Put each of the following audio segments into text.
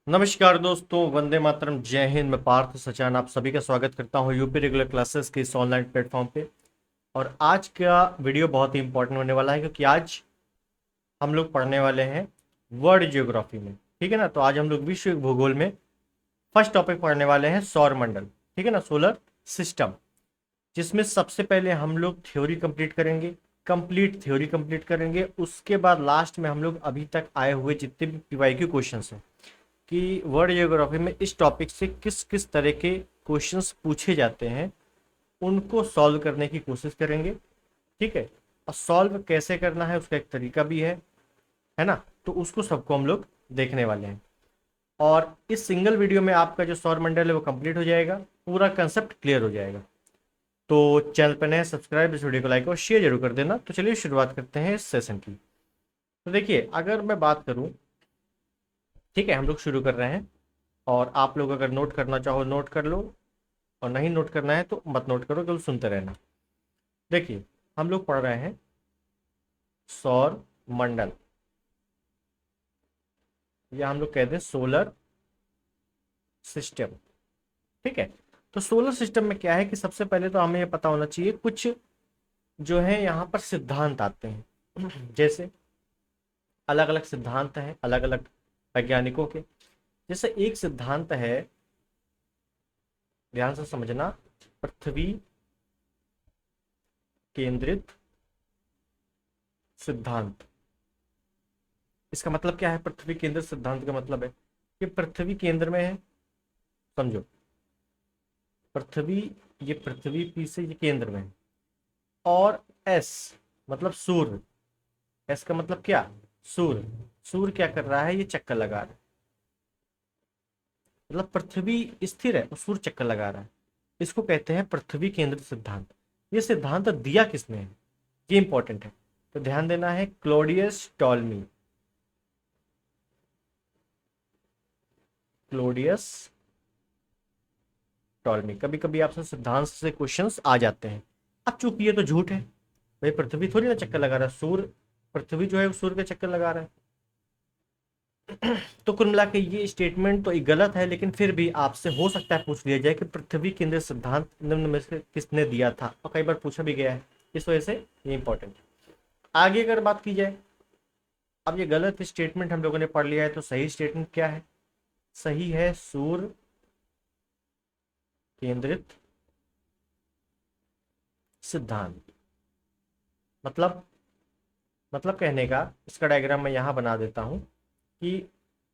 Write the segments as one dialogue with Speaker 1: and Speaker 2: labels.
Speaker 1: नमस्कार दोस्तों, वंदे मातरम, जय हिंद। मैं पार्थ सचान आप सभी का स्वागत करता हूं यूपी रेगुलर क्लासेस के इस ऑनलाइन प्लेटफॉर्म पे। और आज का वीडियो बहुत ही इंपॉर्टेंट होने वाला है क्योंकि आज हम लोग पढ़ने वाले हैं वर्ल्ड ज्योग्राफी में। ठीक है ना। तो आज हम लोग विश्व भूगोल में फर्स्ट टॉपिक पढ़ने वाले हैं सौर मंडल। ठीक है ना, सोलर सिस्टम, जिसमें सबसे पहले हम लोग थ्योरी कंप्लीट करेंगे, कंप्लीट थ्योरी कंप्लीट करेंगे। उसके बाद लास्ट में हम लोग अभी तक आए हुए जितने भी पीवाईक्यू क्वेश्चंस हैं कि वर्ल्ड ज्योग्राफी में इस टॉपिक से किस किस तरह के क्वेश्चंस पूछे जाते हैं उनको सॉल्व करने की कोशिश करेंगे। ठीक है। और सॉल्व कैसे करना है उसका एक तरीका भी है ना। तो उसको सबको हम लोग देखने वाले हैं और इस सिंगल वीडियो में आपका जो सौर मंडल है वो कंप्लीट हो जाएगा, पूरा कंसेप्ट क्लियर हो जाएगा। तो चैनल पर नए सब्सक्राइब, इस वीडियो को लाइक और शेयर जरूर कर देना। तो चलिए शुरुआत करते हैं इस सेशन की। तो देखिए, अगर मैं बात करूं, ठीक है, हम लोग शुरू कर रहे हैं। और आप लोग अगर नोट करना चाहो नोट कर लो, और नहीं नोट करना है तो मत नोट करो, केवल सुनते रहना। देखिए, हम लोग पढ़ रहे हैं सौर मंडल, या हम लोग कहते हैं सोलर सिस्टम। ठीक है। तो सोलर सिस्टम में क्या है कि सबसे पहले तो हमें ये पता होना चाहिए कुछ जो है यहाँ पर सिद्धांत आते हैं। जैसे अलग अलग सिद्धांत हैं अलग अलग वैज्ञानिकों के। जैसे एक सिद्धांत है, ध्यान से समझना, पृथ्वी केंद्रित सिद्धांत। इसका मतलब क्या है? पृथ्वी केंद्र सिद्धांत का मतलब है कि पृथ्वी केंद्र में है। समझो, पृथ्वी, ये पृथ्वी पी से ये केंद्र में है। और एस मतलब सूर्य। एस का मतलब क्या? सूर्य। सूर्य क्या कर रहा है? ये चक्कर लगा रहा है। मतलब पृथ्वी स्थिर है और सूर्य चक्कर लगा रहा है। इसको कहते हैं पृथ्वी केंद्रित सिद्धांत। ये सिद्धांत दिया किसने है, ये इंपॉर्टेंट है। तो ध्यान देना है, क्लोडियस टॉल्मी। क्लोडियस टॉल्मी। कभी कभी आपसे सिद्धांत से क्वेश्चंस आ जाते हैं। अब चूंकि ये तो झूठ है, भाई पृथ्वी थोड़ी ना चक्कर लगा रहा है, सूर्य, पृथ्वी जो है वो सूर्य का चक्कर लगा रहा है। तो कुल मिला के ये स्टेटमेंट तो एक गलत है, लेकिन फिर भी आपसे हो सकता है पूछ लिया जाए कि पृथ्वी केंद्रित सिद्धांत निम्न में से किसने दिया था, और कई बार पूछा भी गया है। इस वजह से ये इंपॉर्टेंट है। आगे अगर बात की जाए, अब ये गलत स्टेटमेंट हम लोगों ने पढ़ लिया है, तो सही स्टेटमेंट क्या है? सही है सूर्य केंद्रित सिद्धांत। मतलब मतलब कहने का, इसका डायग्राम मैं यहाँ बना देता हूँ कि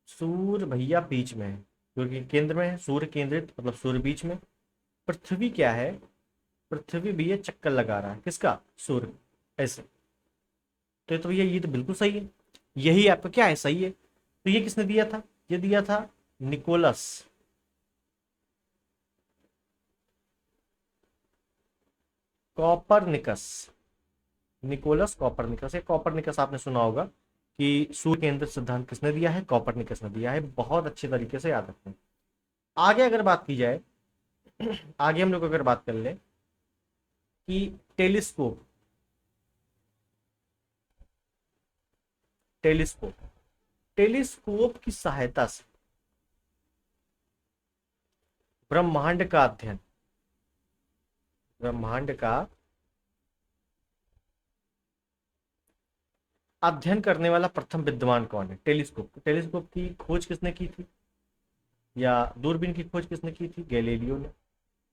Speaker 1: सूर्य भैया बीच में है, क्योंकि केंद्र में है। सूर्य केंद्रित मतलब सूर्य बीच में। पृथ्वी क्या है? पृथ्वी भैया चक्कर लगा रहा है, किसका? सूर्य। ऐसे तो भैया ये तो बिल्कुल सही है। यही आपका क्या है? सही है। तो ये किसने दिया था? ये दिया था निकोलस कॉपरनिकस। निकोलस कॉपरनिकस, ये कॉपरनिकस आपने सुना होगा कि सूर्य केंद्रित सिद्धांत किसने दिया है? कॉपरनिकस ने दिया है। बहुत अच्छे तरीके से याद रखें। आगे अगर बात की जाए, आगे हम लोग अगर बात कर ले कि टेलीस्कोप, टेलीस्कोप टेलीस्कोप की सहायता से ब्रह्मांड का अध्ययन, ब्रह्मांड का अध्ययन करने वाला प्रथम विद्वान कौन है? टेलीस्कोप। टेलीस्कोप की खोज किसने की थी, या दूरबीन की खोज किसने की थी? गैलीलियो ने।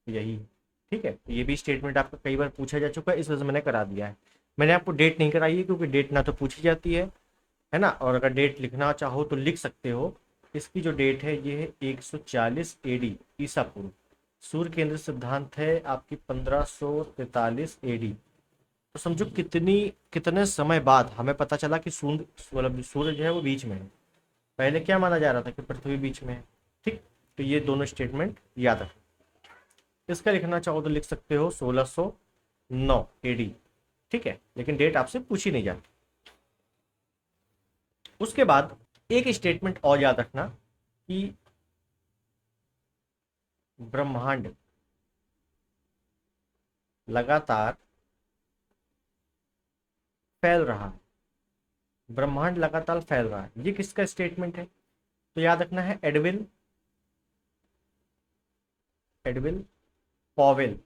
Speaker 1: यही है। ठीक है। तो ये भी स्टेटमेंट आपका कई बार पूछा जा चुका है, इस वजह से मैंने करा दिया है। मैंने आपको डेट नहीं कराई है क्योंकि डेट ना तो पूछी जाती है ना। और अगर डेट लिखना चाहो तो लिख सकते हो। इसकी जो डेट है ये है 140 एडी ईसा पूर्व। सूर्य केंद्र सिद्धांत है आपकी 1543 एडी। तो समझो कितनी, कितने समय बाद हमें पता चला कि सूर्य, मतलब सूर्य जो है वो बीच में है। पहले क्या माना जा रहा था कि पृथ्वी बीच में है। ठीक। तो ये दोनों स्टेटमेंट याद रखें। इसका लिखना चाहो तो लिख सकते हो 1609 एडी। ठीक है, लेकिन डेट आपसे पूछी नहीं जाती। उसके बाद एक स्टेटमेंट और याद रखना कि ब्रह्मांड लगातार फैल रहा है। ब्रह्मांड लगातार फैल रहा है, ये किसका स्टेटमेंट है? तो याद रखना है एडविन एडविन पॉवेल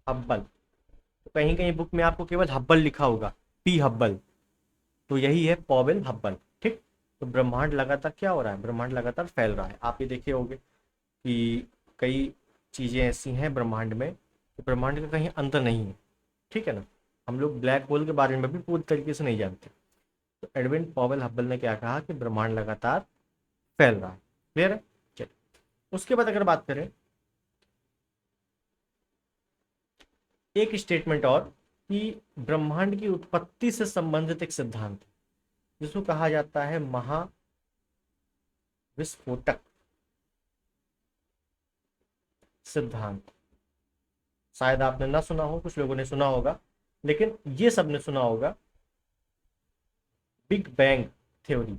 Speaker 1: हब्बल। तो कहीं कहीं बुक में आपको केवल हब्बल लिखा होगा, पी हब्बल, तो यही है पॉवेल हब्बल। ठीक। तो ब्रह्मांड लगातार क्या हो रहा है, ब्रह्मांड लगातार फैल रहा है। आप ये देखे होंगे कि कई चीज़ें ऐसी हैं ब्रह्मांड में कि ब्रह्मांड का कहीं अंत नहीं है। ठीक है ना। हम लोग ब्लैक होल के बारे में भी पूरी तरीके से नहीं जानते। तो एडविन पॉवेल हब्बल ने क्या कहा कि ब्रह्मांड लगातार फैल रहा है। क्लियर है। चलिए, उसके बाद अगर बात करें एक स्टेटमेंट और, कि ब्रह्मांड की उत्पत्ति से संबंधित एक सिद्धांत जिसको कहा जाता है महाविस्फोटक सिद्धांत। शायद आपने ना सुना हो, कुछ लोगों ने सुना होगा, लेकिन ये सबने सुना होगा big bang theory.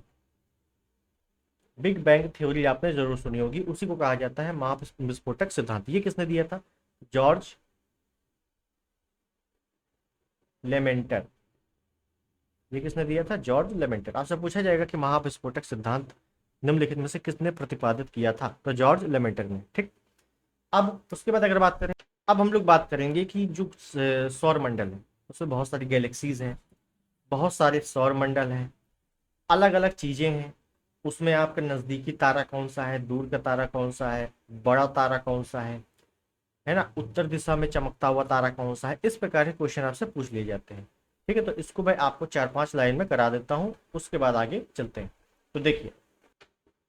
Speaker 1: Big bang theory आपने जरूर सुनी होगी, उसी को कहा जाता है महाविस्फोटक सिद्धांत। ये किसने दिया था, जॉर्ज लेमेंटर। ये किसने दिया था, जॉर्ज लेमेंटर। आपसे पूछा जाएगा कि महाविस्फोटक सिद्धांत निम्नलिखित में से किसने प्रतिपादित किया था, तो जॉर्ज लेमेंटर ने। ठीक। अब उसके बाद अगर बात करें, अब हम लोग बात करेंगे कि जो सौर मंडल है उसमें बहुत सारी गैलेक्सीज हैं, बहुत सारे सौर मंडल हैं, अलग अलग चीजें हैं। उसमें आपका नजदीकी तारा कौन सा है, दूर का तारा कौन सा है, बड़ा तारा कौन सा है ना, उत्तर दिशा में चमकता हुआ तारा कौन सा है, इस प्रकार के क्वेश्चन आपसे पूछ लिए जाते हैं। ठीक है। तो इसको मैं आपको 4-5 लाइन में करा देता हूँ, उसके बाद आगे चलते हैं। तो देखिए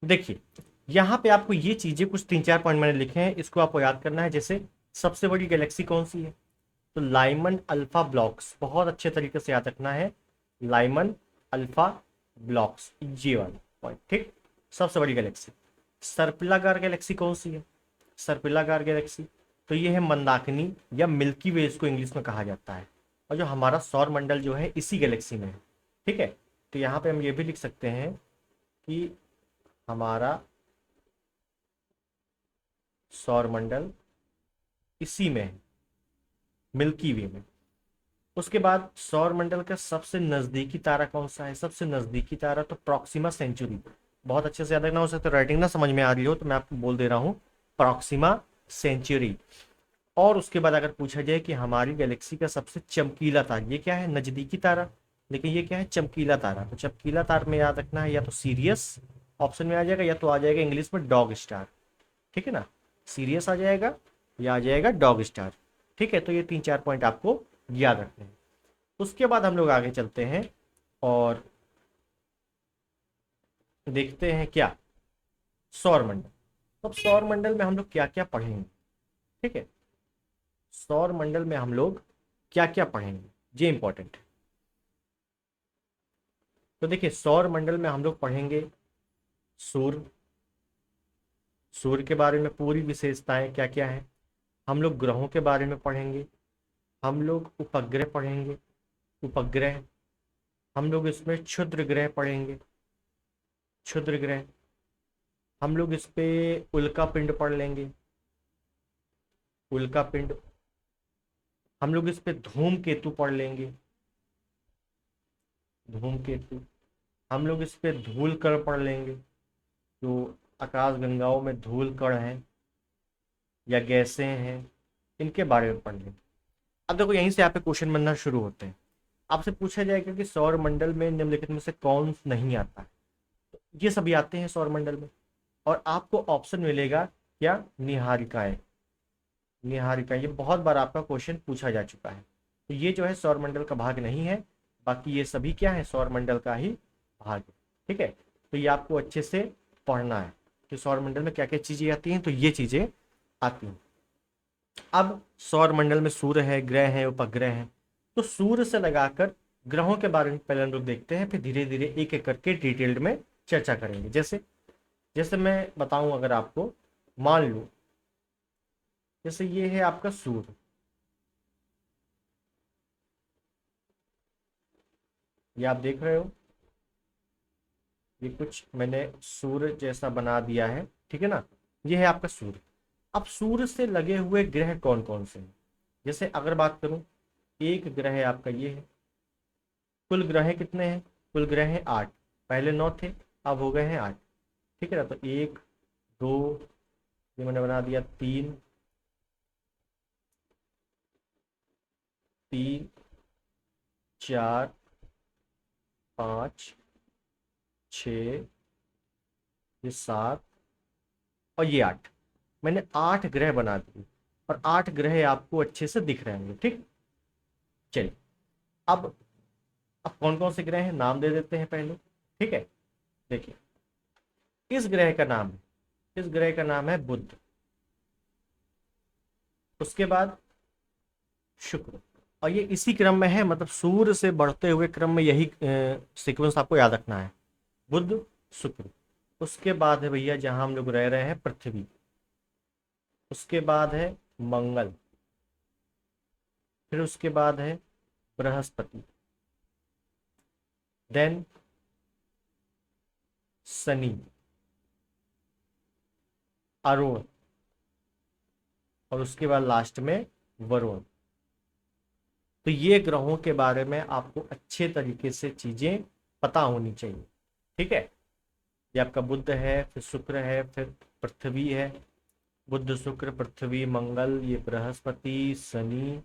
Speaker 1: देखिए यहाँ पे आपको ये चीजें कुछ 3-4 पॉइंट मैंने लिखे हैं, इसको आपको याद करना है। जैसे सबसे बड़ी गैलेक्सी कौन सी है, तो लाइमन अल्फा ब्लॉक्स, बहुत अच्छे तरीके से याद रखना है, लाइमन अल्फा ब्लॉक्स, ये वाला पॉइंट। ठीक। सबसे बड़ी गैलेक्सी। सर्पिलाकार गैलेक्सी कौन सी है, सर्पिलाकार गैलेक्सी, तो ये है मंदाकिनी या मिल्की वे इसको इंग्लिश में कहा जाता है। और जो हमारा सौर मंडल जो है इसी गैलेक्सी में है। ठीक है। तो यहाँ पे हम ये भी लिख सकते हैं कि हमारा सौर मंडल इसी में है, मिल्की वे में। उसके बाद सौर मंडल का सबसे नजदीकी तारा कौन सा है, सबसे नजदीकी तारा तो प्रॉक्सिमा सेंचुरी। बहुत अच्छे से याद रखना, हो सकता है राइटिंग ना समझ में आ रही हो तो मैं आपको बोल दे रहा हूँ, प्रॉक्सिमा सेंचुरी। और उसके बाद अगर पूछा जाए कि हमारी गैलेक्सी का सबसे चमकीला तारा, ये क्या है, नजदीकी तारा, लेकिन ये क्या है, चमकीला तारा। तो चमकीला तारा में याद रखना है या तो सीरियस ऑप्शन में आ जाएगा, या तो आ जाएगा इंग्लिश में डॉग स्टार। ठीक है ना, सीरियस आ जाएगा या आ जाएगा डॉग स्टार। ठीक है। तो ये 3-4 पॉइंट आपको याद रखने हैं। उसके बाद हम लोग आगे चलते हैं और देखते हैं क्या, सौर मंडल। तो अब सौर मंडल में हम लोग क्या क्या पढ़ेंगे। ठीक है। सौर मंडल में हम लोग क्या क्या पढ़ेंगे, ये इंपॉर्टेंट है। तो देखिए सौर मंडल में हम लोग पढ़ेंगे सूर्य, सूर्य के बारे में पूरी विशेषताएं क्या क्या है। हम लोग ग्रहों के बारे में पढ़ेंगे, हम लोग उपग्रह पढ़ेंगे, उपग्रह, हम लोग इसमें क्षुद्र ग्रह पढ़ेंगे, क्षुद्र ग्रह, हम लोग इस पे उल्का पिंड पढ़ लेंगे, उल्का पिंड, हम लोग इस पे धूमकेतु पढ़ लेंगे, धूमकेतु, हम लोग इस पे धूल कण पढ़ लेंगे, जो आकाश गंगाओं में धूल कण हैं या गैसें हैं, इनके बारे में पढ़ लेंगे। अब देखो यहीं से यहाँ पे क्वेश्चन बनना शुरू होते हैं। आपसे पूछा जाएगा कि सौर मंडल में निम्नलिखित में से कौन नहीं आता है, तो ये सभी आते हैं सौर मंडल में। और आपको ऑप्शन मिलेगा क्या, निहारिकाएं, निहारिकाएं, ये बहुत बार आपका क्वेश्चन पूछा जा चुका है। तो ये जो है सौर मंडल का भाग नहीं है, बाकी ये सभी क्या है, सौर मंडल का ही भाग है। ठीक है। तो ये आपको अच्छे से पढ़ना है कि सौर मंडल में क्या क्या चीजें आती हैं, तो ये चीजें आती हैं। अब सौर मंडल में सूर्य है, ग्रह है, उपग्रह है। तो सूर्य से लगाकर ग्रहों के बारे में पहले हम लोग देखते हैं, फिर धीरे धीरे एक एक करके डिटेल्ड में चर्चा करेंगे। जैसे जैसे मैं बताऊं अगर आपको, मान लो जैसे ये है आपका सूर्य, ये आप देख रहे हो, ये कुछ मैंने सूर्य जैसा बना दिया है। ठीक है ना, ये है आपका सूर्य। अब सूर्य से लगे हुए ग्रह कौन कौन से हैं, जैसे अगर बात करूं, एक ग्रह है आपका ये है, कुल ग्रह कितने हैं, कुल ग्रह हैं 8, पहले 9 थे, अब हो गए हैं 8। ठीक है ना, तो 1 2, ये मैंने बना दिया 3 3 4 5 6, ये 7 और ये 8। मैंने 8 ग्रह बना दिए और 8 ग्रह आपको अच्छे से दिख रहे होंगे। ठीक, चलिए अब कौन कौन से ग्रह हैं नाम दे देते हैं पहले। ठीक है, देखिए इस ग्रह का नाम है, इस ग्रह का नाम है बुध। उसके बाद शुक्र, और ये इसी क्रम में है, मतलब सूर्य से बढ़ते हुए क्रम में यही सीक्वेंस आपको याद रखना है, बुध शुक्र। उसके बाद है भैया जहां हम लोग रह रहे हैं पृथ्वी। उसके बाद है मंगल, फिर उसके बाद है बृहस्पति, देन शनि, अरुण, और उसके बाद लास्ट में वरुण। तो ये ग्रहों के बारे में आपको अच्छे तरीके से चीजें पता होनी चाहिए। ठीक है, ये आपका बुध है, फिर शुक्र है, फिर पृथ्वी है, बुध शुक्र पृथ्वी मंगल, ये बृहस्पति शनि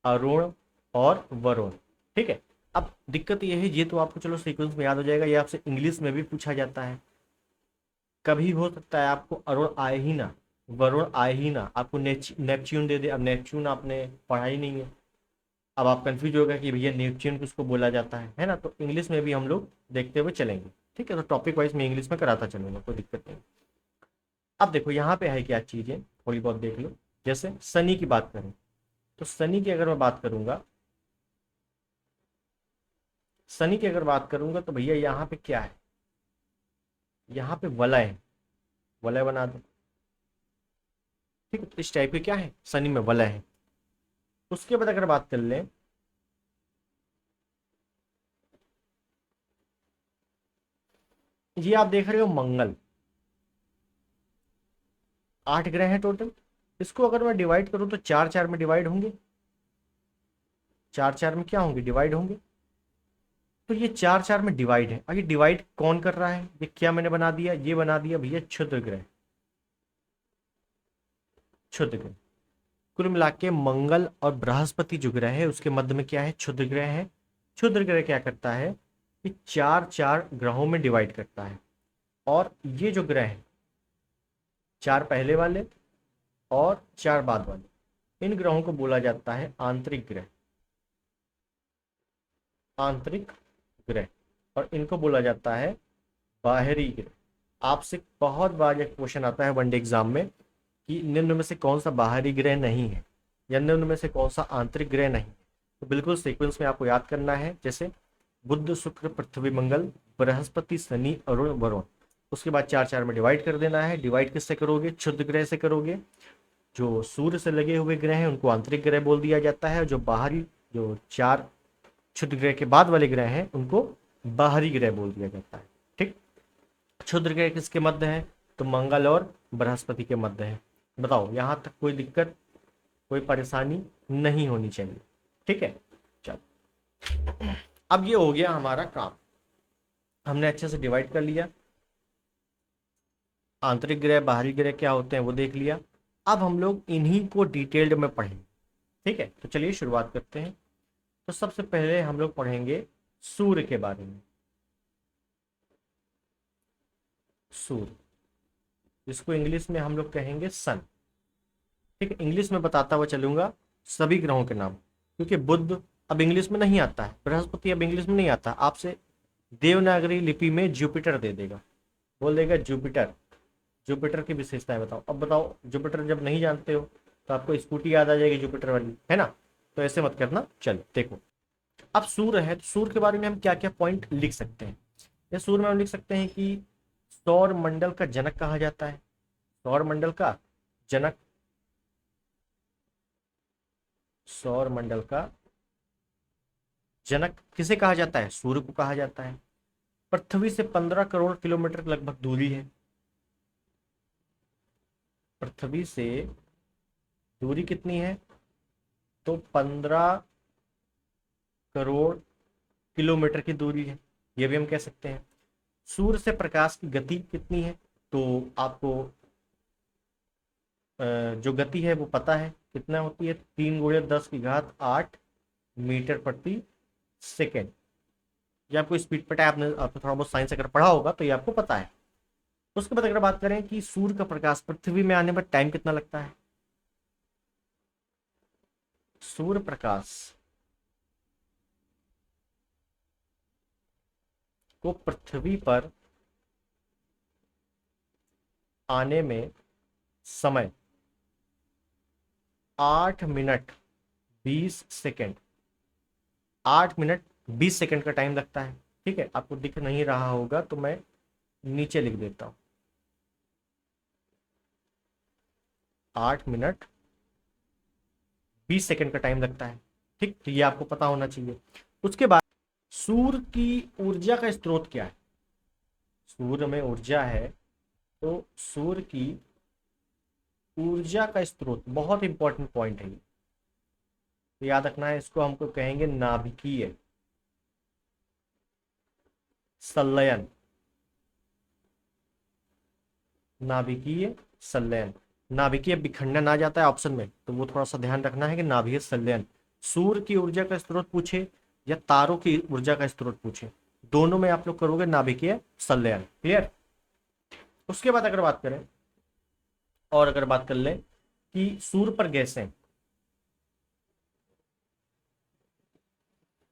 Speaker 1: अरुण और वरुण। ठीक है, अब दिक्कत ये है, ये तो आपको चलो सीक्वेंस में याद हो जाएगा, ये आपसे इंग्लिश में भी पूछा जाता है। कभी हो सकता है आपको अरुण आए ही ना, वरुण आए ही ना, आपको नेपच्यून दे दे। अब नेपच्यून आपने पढ़ा ही नहीं है, अब आप कंफ्यूज होगा कि भैया नेपच्यून किसको बोला जाता है ना। तो इंग्लिश में भी हम लोग देखते हुए चलेंगे। ठीक है, तो टॉपिक वाइज में इंग्लिश में कराता चलूंगा, कोई दिक्कत नहीं। अब देखो यहाँ पे है क्या चीजें, थोड़ी बहुत देख लो। जैसे शनि की बात करें, तो शनि की अगर मैं बात करूंगा, शनि की अगर बात करूंगा तो भैया यहाँ पे क्या है, यहाँ पे वलय है, वलय बना दो। ठीक है, तो इस टाइप के क्या है, शनि में वलय है। उसके बाद अगर बात कर लें, ये आप देख रहे हो मंगल, 8 ग्रह हैं टोटल। इसको अगर मैं डिवाइड करूं तो 4 4 में डिवाइड होंगे, 4 4 में क्या होंगे, डिवाइड होंगे। तो ये 4 4 में डिवाइड है, और ये डिवाइड कौन कर रहा है, ये क्या मैंने बना दिया, ये बना दिया भैया क्षुद्र ग्रह, क्षुद्र ग्रह। कुल मिला के मंगल और बृहस्पति जो ग्रह है उसके मध्य में क्या है, क्षुद्र ग्रह है। क्षुद्र ग्रह क्या करता है, ये 4 4 ग्रहों में डिवाइड करता है। और ये जो ग्रह है, 4 पहले वाले और 4 बाद वाले, इन ग्रहों को बोला जाता है आंतरिक ग्रह, आंतरिक ग्रह। और इनको बोला जाता है बाहरी ग्रह। आपसे बहुत बार एक क्वेश्चन आता है वनडे एग्जाम में कि निम्न में से कौन सा बाहरी ग्रह नहीं है, या निम्न में से कौन सा आंतरिक ग्रह नहीं। तो बिल्कुल सीक्वेंस में आपको याद करना है, जैसे बुध शुक्र पृथ्वी मंगल बृहस्पति शनि अरुण वरुण। उसके बाद 4 4 में डिवाइड कर देना है। डिवाइड किससे करोगे, क्षुद्र ग्रह से करोगे। जो सूर्य से लगे हुए ग्रह हैं उनको आंतरिक ग्रह बोल दिया जाता है, जो बाहरी, जो 4 क्षुद्र ग्रह के बाद वाले ग्रह हैं उनको बाहरी ग्रह बोल दिया जाता है। ठीक, क्षुद्र ग्रह किसके मध्य है, तो मंगल और बृहस्पति के मध्य है। बताओ यहाँ तक कोई दिक्कत, कोई परेशानी नहीं होनी चाहिए। ठीक है, चलो अब ये हो गया हमारा काम, हमने अच्छे से डिवाइड कर लिया, आंतरिक ग्रह बाहरी ग्रह क्या होते हैं वो देख लिया। अब हम लोग इन्हीं को डिटेल्ड में पढ़ेंगे। ठीक है, तो चलिए शुरुआत करते हैं। तो सबसे पहले हम लोग पढ़ेंगे सूर्य के बारे में। सूर्य, जिसको इंग्लिश में हम लोग कहेंगे सन। ठीक है, इंग्लिश में बताता हुआ चलूंगा सभी ग्रहों के नाम, क्योंकि बुध अब इंग्लिश में नहीं आता है, बृहस्पति अब इंग्लिश में नहीं आता, आपसे देवनागरी लिपि में जुपिटर दे देगा, बोल देगा जुपिटर। जुपिटर की विशेषताएं बताओ। अब बताओ, जुपिटर जब नहीं जानते हो तो आपको स्कूटी याद आ जाएगी जुपिटर वाली, है ना। तो ऐसे मत करना। चलो देखो, अब सूर्य है, तो सूर्य के बारे में हम क्या क्या पॉइंट लिख सकते हैं। या सूर्य में हम लिख सकते हैं कि सौर मंडल का जनक कहा जाता है, सौर मंडल का जनक, सौर मंडल का जनक किसे कहा जाता है, सूर्य को कहा जाता है। पृथ्वी से 15 करोड़ किलोमीटर लगभग दूरी है, पृथ्वी से दूरी कितनी है, तो 15 करोड़ किलोमीटर की दूरी है, ये भी हम कह सकते हैं। सूर्य से प्रकाश की गति कितनी है, तो आपको जो गति है वो पता है कितना होती है, 3 × 10⁸ मीटर प्रति सेकेंड। ये आपको स्पीड पता है, आपने थोड़ा बहुत साइंस अगर पढ़ा होगा तो ये आपको पता है। उसके बाद अगर बात करें कि सूर्य का प्रकाश पृथ्वी में आने पर टाइम कितना लगता है, सूर्य प्रकाश को पृथ्वी पर आने में समय 8 मिनट 20 सेकेंड, 8 मिनट 20 सेकेंड का टाइम लगता है। ठीक है, आपको दिख नहीं रहा होगा तो मैं नीचे लिख देता हूं, 8 मिनट 20 सेकेंड का टाइम लगता है। ठीक, तो ये आपको पता होना चाहिए। उसके बाद सूर्य की ऊर्जा का स्रोत क्या है, सूर्य में ऊर्जा है तो सूर्य की ऊर्जा का स्रोत बहुत इंपॉर्टेंट पॉइंट है ये, तो याद रखना है, इसको हमको कहेंगे नाभिकीय संलयन, नाभिकीय संलयन। नाभिकीय विखंडन आ जाता है ऑप्शन में, तो वो थोड़ा सा ध्यान रखना है कि नाभिकीय संलयन। सूर्य की ऊर्जा का स्रोत पूछे या तारों की ऊर्जा का स्रोत पूछे, दोनों में आप लोग करोगे नाभिकीय संलयन। क्लियर। उसके बाद अगर बात करें और अगर बात कर लें कि सूर्य पर गैसें,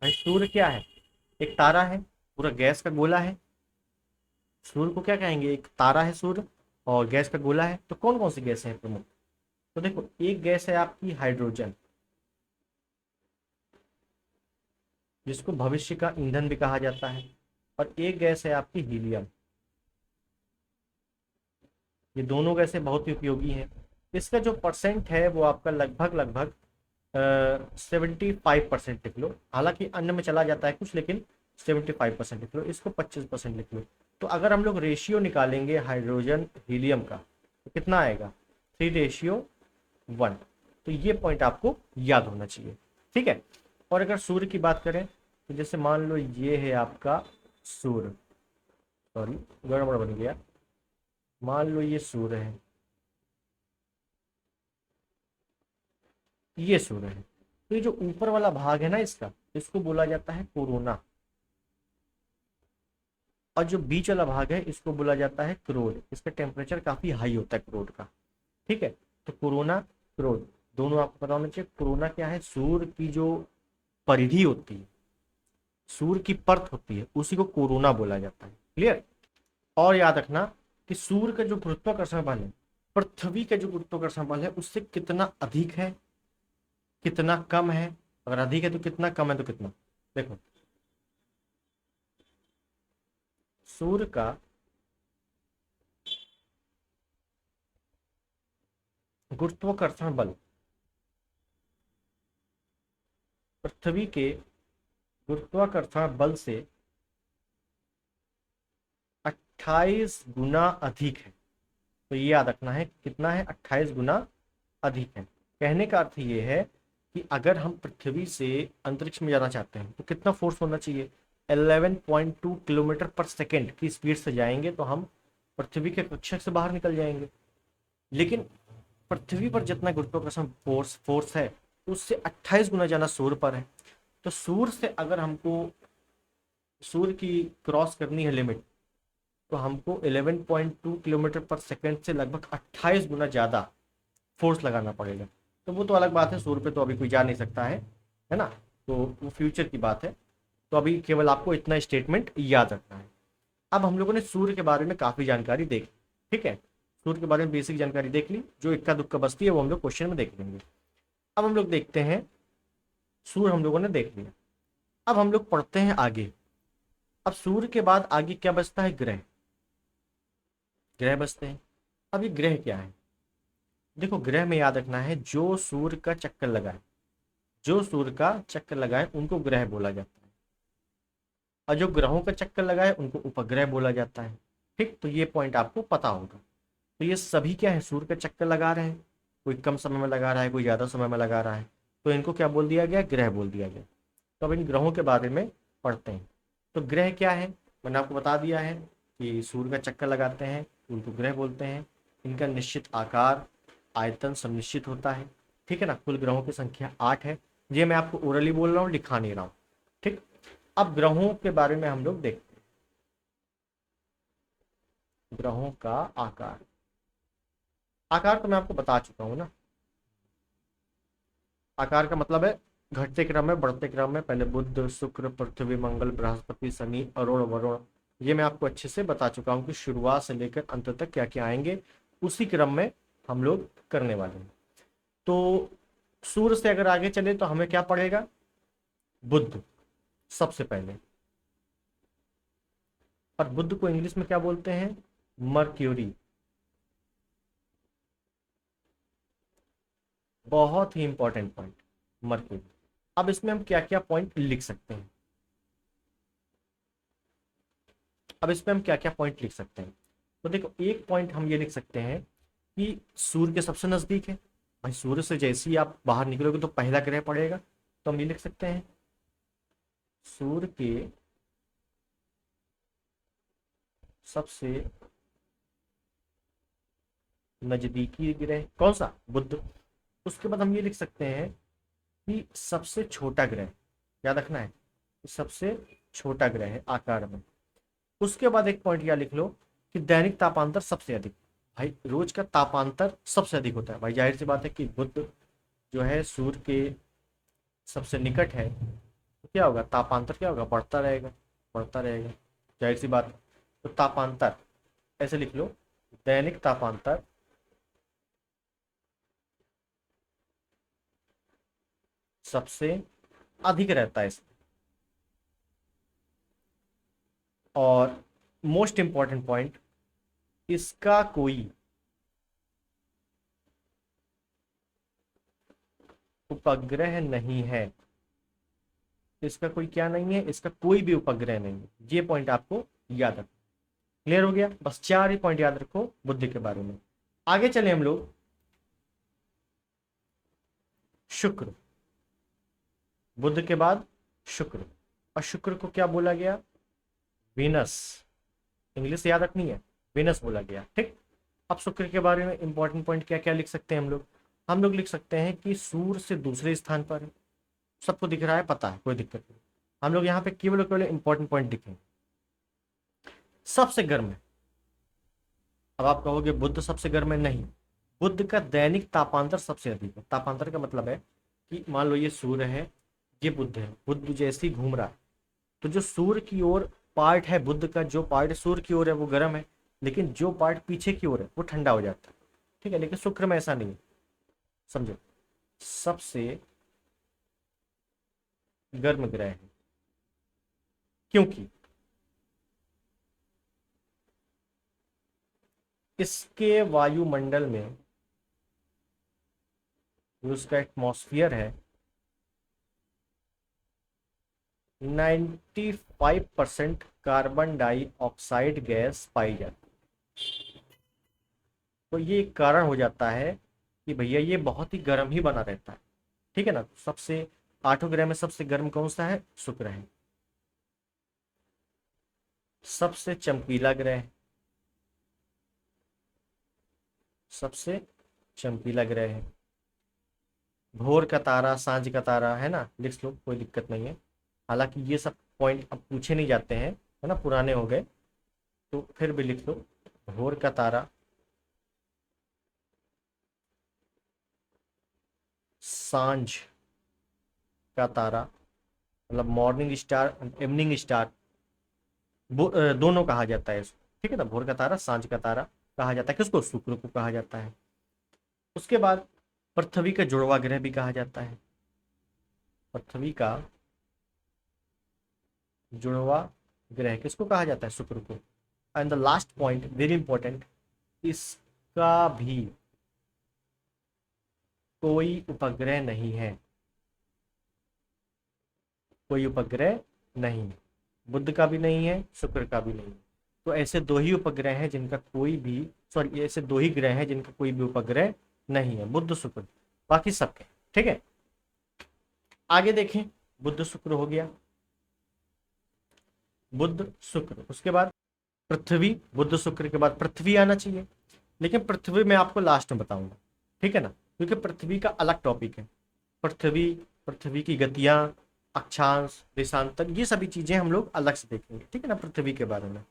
Speaker 1: भाई सूर्य क्या है, एक तारा है, पूरा गैस का गोला है। सूर्य को क्या कहेंगे, एक तारा है सूर्य और गैस का गोला है। तो कौन कौन सी गैसें हैं प्रमुख, तो देखो एक गैस है आपकी हाइड्रोजन, जिसको भविष्य का ईंधन भी कहा जाता है, और एक गैस है आपकी हीलियम। ये दोनों गैसें बहुत ही उपयोगी हैं। इसका जो परसेंट है वो आपका लगभग लगभग 75% लिख लो, हालांकि अन्य में चला जाता है कुछ, लेकिन 75% लिख लो, इसको 25% लिख लो। तो अगर हम लोग रेशियो निकालेंगे हाइड्रोजन हीलियम का तो कितना आएगा, 3:1। तो ये पॉइंट आपको याद होना चाहिए। ठीक है। और अगर सूर्य की बात करें तो जैसे मान लो ये है आपका सूर्य, सॉरी गड़बड़ बन गया, मान लो ये सूर्य है, ये सूर्य है, तो ये जो ऊपर वाला भाग है ना इसका, इसको बोला जाता है कोरोना, और जो बीच वाला भाग है इसको बोला जाता है क्रोड। इसका टेम्परेचर काफी हाई होता है क्रोड का। ठीक है, तो कोरोना क्रोड दोनों आपको पता होना चाहिए। कोरोना क्या है, सूर्य की जो परिधि होती है, सूर्य की परत होती है, उसी को कोरोना बोला जाता है। क्लियर। और याद रखना कि सूर्य का जो गुरुत्वाकर्षण बल है पृथ्वी का जो गुरुत्वाकर्षण बल है उससे कितना अधिक है कितना कम है, अगर अधिक है तो कितना, कम है तो कितना। देखो सूर्य का गुरुत्वाकर्षण बल पृथ्वी के गुरुत्वाकर्षण बल से 28 गुना अधिक है। तो ये याद रखना है कितना है, 28 गुना अधिक है। कहने का अर्थ ये है कि अगर हम पृथ्वी से अंतरिक्ष में जाना चाहते हैं तो कितना फोर्स होना चाहिए, 11.2 किलोमीटर पर सेकेंड की स्पीड से जाएंगे तो हम पृथ्वी के कक्षक से बाहर निकल जाएंगे। लेकिन पृथ्वी पर जितना गुरुत्वाकर्षण फोर्स है उससे 28 गुना जाना सूर्य पर है। तो सूर्य से अगर हमको सूर्य की क्रॉस करनी है लिमिट, तो हमको 11.2 किलोमीटर पर सेकेंड से लगभग 28 गुना ज़्यादा फोर्स लगाना पड़ेगा। तो वो तो अलग बात है, सूर्य पे तो अभी कोई जा नहीं सकता है ना, तो वो फ्यूचर की बात है। तो अभी केवल आपको इतना स्टेटमेंट याद रखना है। अब हम लोगों ने सूर्य के बारे में काफ़ी जानकारी देखी। ठीक है, सूर्य के बारे में बेसिक जानकारी देख ली, जो इक्का दुक्का बस्ती है वो हम लोग क्वेश्चन में देख लेंगे। अब हम लोग देखते हैं, सूर्य हम लोगों ने देख लिया, अब हम लोग पढ़ते हैं आगे। अब सूर्य के बाद आगे क्या बचता है, ग्रह। ग्रह बचते हैं। अब ये ग्रह क्या है, देखो ग्रह में याद रखना है जो सूर्य का चक्कर लगाए, जो सूर्य का चक्कर लगाए उनको ग्रह बोला जाता है, और जो ग्रहों का चक्कर लगाए उनको उपग्रह बोला जाता है। ठीक, तो ये पॉइंट आपको पता होगा। तो ये सभी क्या है, सूर्य का चक्कर लगा रहे हैं, कोई कम समय में लगा रहा है, कोई ज़्यादा समय में लगा रहा है, तो इनको क्या बोल दिया गया, ग्रह बोल दिया गया। तो अब इन ग्रहों के बारे में पढ़ते हैं। तो ग्रह क्या है, मैंने आपको बता दिया है, कि सूर्य का चक्कर लगाते हैं, उनको ग्रह बोलते हैं। इनका निश्चित आकार, आयतन सब निश्चित होता है। ठीक है ना। कुल ग्रहों की संख्या 8 है। ये मैं आपको ओरली बोल रहा हूँ, लिखा नहीं रहा हूँ। ठीक। अब ग्रहों के बारे में हम लोग देखते हैं। ग्रहों का आकार, आकार तो मैं आपको बता चुका हूँ ना। आकार का मतलब है घटते क्रम में, बढ़ते क्रम में, पहले बुध, शुक्र, पृथ्वी, मंगल, बृहस्पति, शनि, अरुण, वरुण। ये मैं आपको अच्छे से बता चुका हूँ कि शुरुआत से लेकर अंत तक क्या क्या आएंगे, उसी क्रम में हम लोग करने वाले हैं। तो सूर्य से अगर आगे चले तो हमें क्या पड़ेगा? बुध सबसे पहले। और बुध को इंग्लिश में क्या बोलते हैं? मर्क्यूरी। बहुत ही इंपॉर्टेंट पॉइंट, मर्क्यूरी। अब इसमें हम क्या क्या पॉइंट लिख सकते हैं? अब इसमें हम क्या क्या पॉइंट लिख सकते हैं? तो देखो, एक पॉइंट हम ये लिख सकते हैं कि सूर्य के सबसे नजदीक है। भाई सूर्य से जैसे ही आप बाहर निकलोगे तो पहला ग्रह पड़ेगा, तो हम ये लिख सकते हैं सूर्य के सबसे नजदीकी ग्रह कौन सा? बुध। उसके बाद हम ये लिख सकते हैं कि सबसे छोटा ग्रह, याद रखना है, सबसे छोटा ग्रह है आकार में। उसके बाद एक पॉइंट यह लिख लो कि दैनिक तापांतर सबसे अधिक। भाई रोज का तापांतर सबसे अधिक होता है। भाई जाहिर सी बात है कि बुध जो है सूर्य के सबसे निकट है, तो क्या होगा? तापांतर क्या होगा? बढ़ता रहेगा, बढ़ता रहेगा। जाहिर सी बात है। तो तापांतर ऐसे लिख लो, दैनिक तापांतर सबसे अधिक रहता है इसमें। और मोस्ट इंपॉर्टेंट पॉइंट, इसका कोई उपग्रह नहीं है। इसका कोई क्या नहीं है? इसका कोई भी उपग्रह नहीं है। ये पॉइंट आपको याद रखो। क्लियर हो गया? बस 4 ही पॉइंट याद रखो बुध के बारे में। आगे चले हम लोग। शुक्र, बुध के बाद शुक्र। और शुक्र को क्या बोला गया? वीनस। इंग्लिश याद रखनी है, वीनस बोला गया। ठीक। अब शुक्र के बारे में इंपॉर्टेंट पॉइंट क्या क्या लिख सकते हैं हम लोग? हम लोग लिख सकते हैं कि सूर्य से दूसरे स्थान पर है। सबको दिख रहा है, पता है, कोई दिक्कत नहीं। हम लोग यहाँ पे केवल केवल इंपॉर्टेंट पॉइंट लिखेंगे। सबसे गर्म है। अब आप कहोगे बुध सबसे गर्म है, नहीं। बुध का दैनिक तापांतर सबसे अधिक है। तापांतर का मतलब है कि मान लो ये सूर्य है, ये बुध है। बुध जैसे ही घूम रहा है तो जो सूर्य की ओर पार्ट है, बुध का जो पार्ट सूर्य की ओर है वो गर्म है, लेकिन जो पार्ट पीछे की ओर है वो ठंडा हो जाता है। ठीक है। लेकिन शुक्र में ऐसा नहीं है, समझो। सबसे गर्म ग्रह है क्योंकि इसके वायुमंडल में जो उसका एटमॉस्फेयर है 95% कार्बन डाइऑक्साइड गैस पाई जाती है। तो ये एक कारण हो जाता है कि भैया ये बहुत ही गर्म ही बना रहता है। ठीक है ना। सबसे 8 ग्रह में सबसे गर्म कौन सा है? शुक्र है। सबसे चमकीला ग्रह है, सबसे चमकीला ग्रह है। भोर का तारा, सांझ का तारा, है ना, लिख लो, कोई दिक्कत नहीं है। हालांकि ये सब पॉइंट अब पूछे नहीं जाते हैं, है ना, पुराने हो गए, तो फिर भी लिख लो। भोर का तारा, सांझ का तारा, मतलब मॉर्निंग स्टार, इवनिंग स्टार, दोनों कहा जाता है इसको। ठीक है ना। भोर का तारा, सांझ का तारा कहा जाता है। किसको? शुक्र को कहा जाता है। उसके बाद पृथ्वी का जुड़वा ग्रह भी कहा जाता है। पृथ्वी का जुड़वा ग्रह किसको कहा जाता है? शुक्र को। And the last point very important, इसका भी कोई उपग्रह नहीं है। कोई उपग्रह नहीं, बुध का भी नहीं है, शुक्र का भी नहीं है। तो ऐसे दो ही उपग्रह हैं जिनका कोई भी, सॉरी, ऐसे दो ही ग्रह हैं जिनका कोई भी उपग्रह नहीं है, बुध शुक्र। बाकी सबके। ठीक है। आगे देखें। बुध शुक्र हो गया, बुध शुक्र। उसके बाद पृथ्वी, बुध शुक्र के बाद पृथ्वी आना चाहिए, लेकिन पृथ्वी मैं आपको लास्ट में बताऊंगा, ठीक है ना, क्योंकि पृथ्वी का अलग टॉपिक है। पृथ्वी, पृथ्वी की गतियां, अक्षांश, देशांतर, ये सभी चीजें हम लोग अलग से देखेंगे, ठीक है ना, पृथ्वी के बारे में।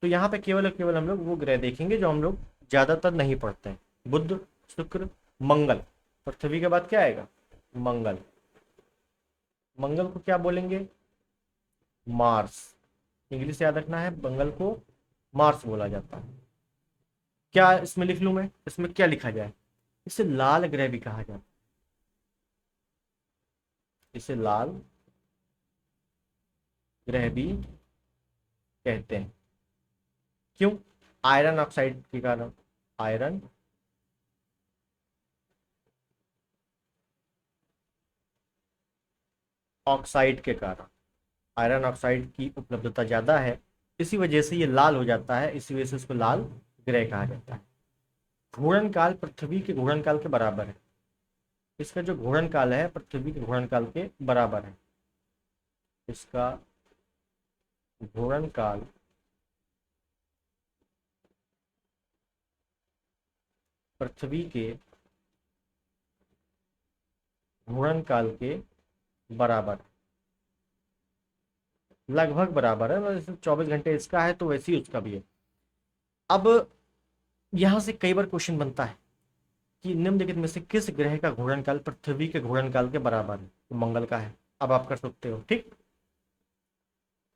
Speaker 1: तो यहाँ पे केवल और केवल हम लोग वो ग्रह देखेंगे जो हम लोग ज्यादातर नहीं पढ़ते हैं। बुध, शुक्र, मंगल। पृथ्वी के बाद क्या आएगा? मंगल। मंगल को क्या बोलेंगे? मार्स। इंग्लिश याद रखना है, मंगल को मार्स बोला जाता है। क्या इसमें लिख लूं मैं? इसमें क्या लिखा जाए? इसे लाल ग्रह भी कहा जाता है, इसे लाल ग्रह भी कहते हैं। क्यों? आयरन ऑक्साइड के कारण। आयरन ऑक्साइड के कारण, आयरन ऑक्साइड की उपलब्धता ज्यादा है, इसी वजह से ये लाल हो जाता है, इसी वजह से इसको लाल ग्रह कहा जाता है। घूर्णन काल पृथ्वी के घूर्णन काल के बराबर है। इसका जो घूर्णन काल है पृथ्वी के घूर्णन काल के बराबर है। इसका घूर्णन काल पृथ्वी के घूर्णन काल के बराबर, लगभग बराबर है, मतलब 24 घंटे इसका है तो वैसे ही उसका भी है। अब यहां से कई बार क्वेश्चन बनता है कि निम्नलिखित में से किस ग्रह का घूर्णन काल पृथ्वी के घूर्णन काल के बराबर है? तो मंगल का है। अब आप कर सकते हो, ठीक।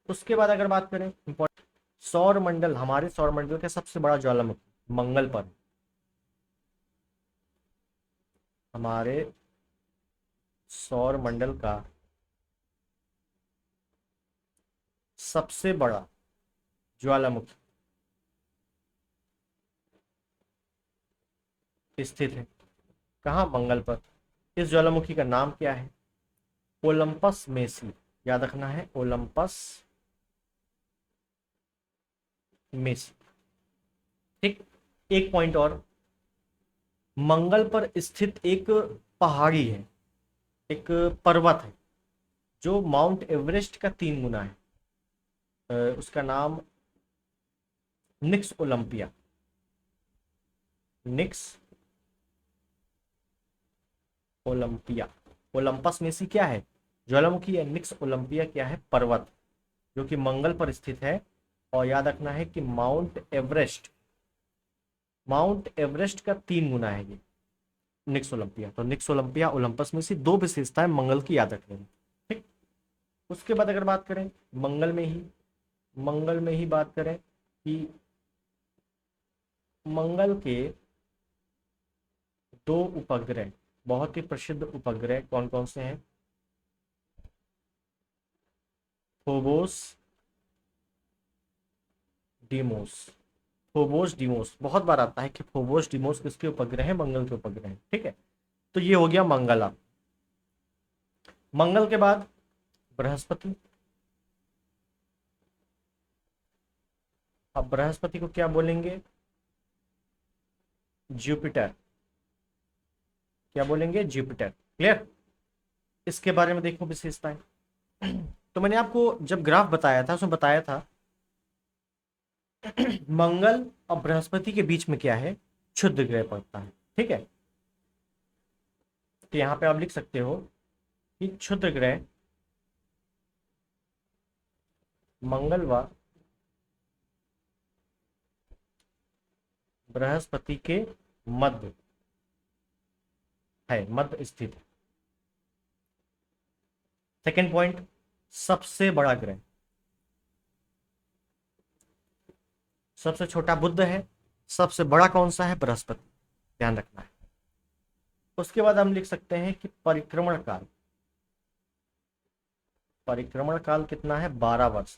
Speaker 1: उसके बाद अगर बात करें इंपॉर्टेंट, सौर मंडल, हमारे सौर मंडल का सबसे बड़ा ज्वालामुखी मंगल पर, हमारे सौर मंडल का सबसे बड़ा ज्वालामुखी स्थित है कहाँ? मंगल पर। इस ज्वालामुखी का नाम क्या है? ओलंपस मेसी। याद रखना है, ओलंपस मेसी, ठीक। एक पॉइंट और, मंगल पर स्थित एक पहाड़ी है, एक पर्वत है जो माउंट एवरेस्ट का 3 गुना है। उसका नाम निक्स ओलंपिया, निक्स ओलंपिया। ओलंपस मेसी क्या है? ज्वालामुखी है। निक्स ओलंपिया क्या है? पर्वत, जो कि मंगल पर स्थित है। और याद रखना है कि माउंट एवरेस्ट, माउंट एवरेस्ट का 3 गुना है ये निक्स ओलंपिया। तो निक्स ओलंपिया, ओलंपस मेसी, दो विशेषताएं मंगल की याद रखनी है, ठीक। उसके बाद अगर बात करें मंगल में ही, मंगल में ही बात करें कि मंगल के 2 उपग्रह, बहुत ही प्रसिद्ध उपग्रह कौन कौन से हैं? Phobos, Deimos. फोबोस डीमोस बहुत बार आता है कि फोबोस डीमोस किसके उपग्रह हैं? मंगल के उपग्रह हैं, ठीक है। तो ये हो गया मंगल। अब मंगल के बाद बृहस्पति। अब बृहस्पति को क्या बोलेंगे? जुपिटर। क्या बोलेंगे? जुपिटर। क्लियर? इसके बारे में देखो विशेषताएं। तो मैंने आपको जब ग्राफ बताया था उसमें बताया था मंगल और बृहस्पति के बीच में क्या है? क्षुद्र ग्रह पड़ता है, ठीक है। तो यहां पे आप लिख सकते हो कि क्षुद्र ग्रह मंगल व बृहस्पति के मध्य है, मध्य स्थित है। सेकेंड पॉइंट, सबसे बड़ा ग्रह, सबसे छोटा बुध है, सबसे बड़ा कौन सा है? बृहस्पति, ध्यान रखना है। उसके बाद हम लिख सकते हैं कि परिक्रमण काल, परिक्रमण काल कितना है? 12 वर्ष,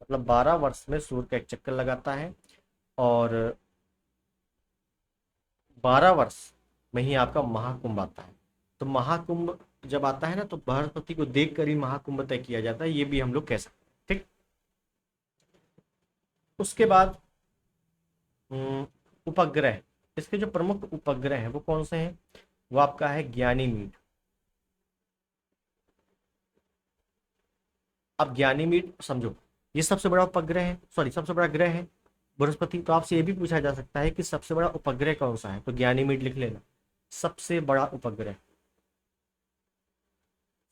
Speaker 1: मतलब 12 वर्ष में सूर्य का एक चक्कर लगाता है। और 12 वर्ष में ही आपका महाकुंभ आता है। तो महाकुंभ जब आता है ना तो बृहस्पति को देख कर ही महाकुंभ तय किया जाता है, ये भी हम लोग कह सकते हैं, ठीक। उसके बाद उपग्रह, इसके जो प्रमुख उपग्रह हैं वो कौन से हैं? वो आपका है ज्ञानीमीड। अब ज्ञानीमीड समझो, ये सबसे बड़ा उपग्रह है, सॉरी सबसे बड़ा ग्रह है बृहस्पति। तो आपसे ये भी पूछा जा सकता है कि सबसे बड़ा उपग्रह कौन सा है, तो ज्ञानीमीड लिख लेना। सबसे बड़ा उपग्रह,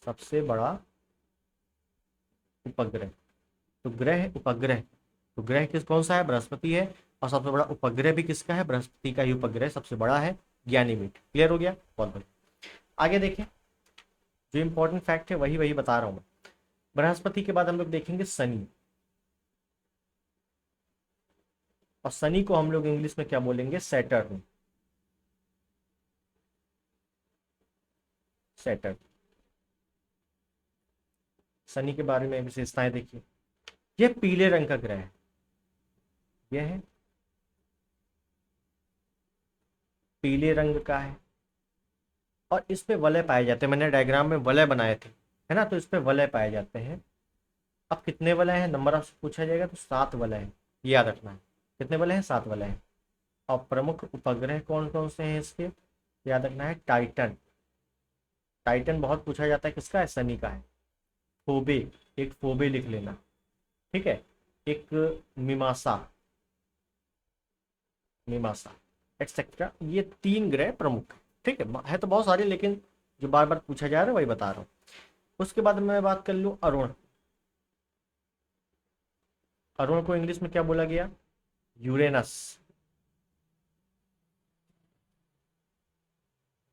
Speaker 1: सबसे बड़ा उपग्रह, तो ग्रह उपग्रह, तो ग्रह किस कौन सा है, बृहस्पति है। और सबसे बड़ा उपग्रह भी किसका है, बृहस्पति का ही उपग्रह सबसे बड़ा है, ज्ञानीमीड। क्लियर हो गया, बहुत बढ़िया। आगे देखें, जो इंपॉर्टेंट फैक्ट है वही वही बता रहा हूं मैं। बृहस्पति के बाद हम लोग देखेंगे शनि, और शनि को हम लोग इंग्लिश में क्या बोलेंगे, सैटर्न। सैटर्न, शनि के बारे में विशेषताएं देखिए। यह पीले रंग का ग्रह है, यह है पीले रंग का है, और इस पे वलय पाए जाते हैं। मैंने डायग्राम में वलय बनाए थे, है ना, तो इस पे वलय पाए जाते हैं। अब कितने वलय हैं, नंबर आपसे पूछा जाएगा तो 7 वलय हैं, ये याद रखना है। कितने वलय हैं, 7 वलय हैं। और प्रमुख उपग्रह कौन कौन से हैं इसके, याद रखना है, टाइटन। टाइटन बहुत पूछा जाता है, किसका है, शनि का है। फोबे, एक फोबे लिख लेना, ठीक है। एक मिमासा, मिमासा एक्सेट्रा, ये 3 ग्रह प्रमुख हैं, ठीक है तो बहुत सारे, लेकिन जो बार बार पूछा जा रहा है वही बता रहा हूँ। उसके बाद मैं बात कर लूँ अरुण। अरुण को इंग्लिश में क्या बोला गया, यूरेनस।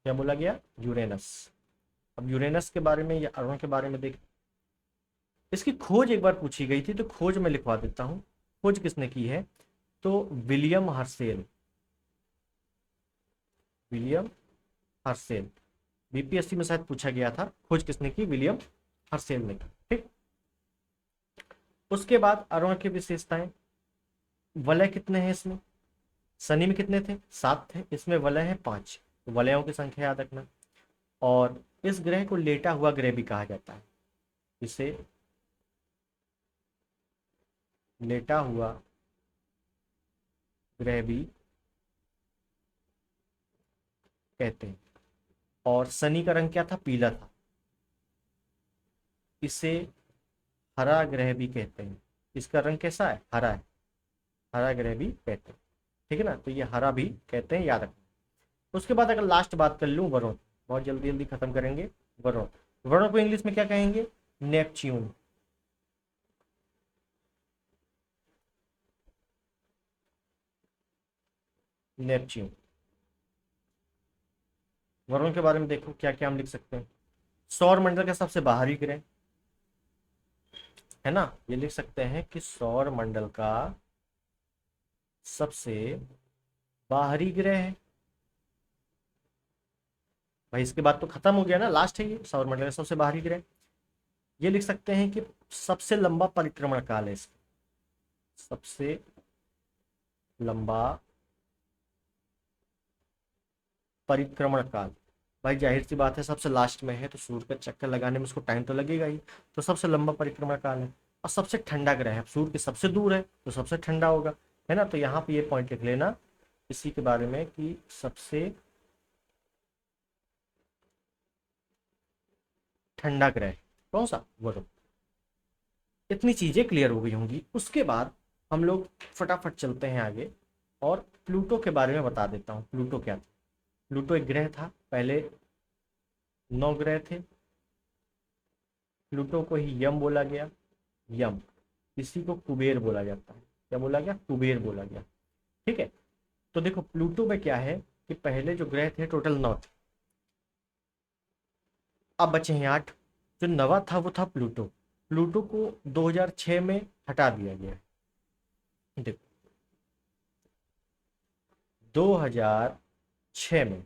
Speaker 1: क्या बोला गया, यूरेनस। अब यूरेनस के बारे में या अरुण के बारे में देख, इसकी खोज एक बार पूछी गई थी, तो खोज में लिखवा देता हूं। खोज किसने की है, तो विलियम हर्सेल। विलियम हर्सेल, बीपीएससी में शायद पूछा गया था, खोज किसने की, विलियम हर्सेल ने की, ठीक। उसके बाद अरुण की विशेषताएं, वलय कितने हैं इसमें, शनि में कितने थे, 7 थे, इसमें वलय है 5, तो वलयों की संख्या याद रखना। और इस ग्रह को लेटा हुआ ग्रह भी कहा जाता है, इसे लेटा हुआ ग्रह भी कहते हैं। और शनि का रंग क्या था, पीला था, इसे हरा ग्रह भी कहते हैं। इसका रंग कैसा है, हरा है, हरा ग्रह भी कहते हैं, ठीक है ना, तो ये हरा भी कहते हैं, याद रखना। उसके बाद अगर लास्ट बात कर लूँ, वरुण, बहुत जल्दी जल्दी खत्म करेंगे। वरुण, वरुण को इंग्लिश में क्या कहेंगे, नेपच्यून। नेपच्यून, वरुण के बारे में देखो क्या क्या हम लिख सकते हैं। सौर मंडल का सबसे बाहरी ग्रह, है ना, ये लिख सकते हैं कि सौर मंडल का सबसे बाहरी ग्रह है। भाई इसके बाद तो खत्म हो गया ना, लास्ट है ये, सौर मंडल का सबसे बाहरी ग्रह। ये लिख सकते हैं कि सबसे लंबा परिक्रमण काल है इसका, सबसे लंबा परिक्रमण काल। भाई जाहिर सी बात है, सबसे लास्ट में है तो सूर्य का चक्कर लगाने में उसको टाइम तो लगेगा ही, तो सबसे लंबा परिक्रमण काल है। और सबसे ठंडा ग्रह है, सूर्य के सबसे दूर है तो सबसे ठंडा होगा, है ना, तो यहाँ पे ये पॉइंट लिख लेना इसी के बारे में कि सबसे ठंडा ग्रह कौन सा, वरुण। इतनी चीजें क्लियर हो गई होंगी। उसके बाद हम लोग फटाफट चलते हैं आगे, और प्लूटो के बारे में बता देता हूँ। प्लूटो क्या था, प्लूटो एक ग्रह था, पहले 9 ग्रह थे। प्लूटो को ही यम बोला गया, यम। इसी को कुबेर बोला जाता है, क्या बोला गया, कुबेर बोला गया, ठीक है। तो देखो प्लूटो में क्या है कि पहले जो ग्रह थे टोटल 9 थे, अब बचे हैं 8। जो नवा था वो था प्लूटो। प्लूटो को 2006 में हटा दिया गया है। देखो 2006 में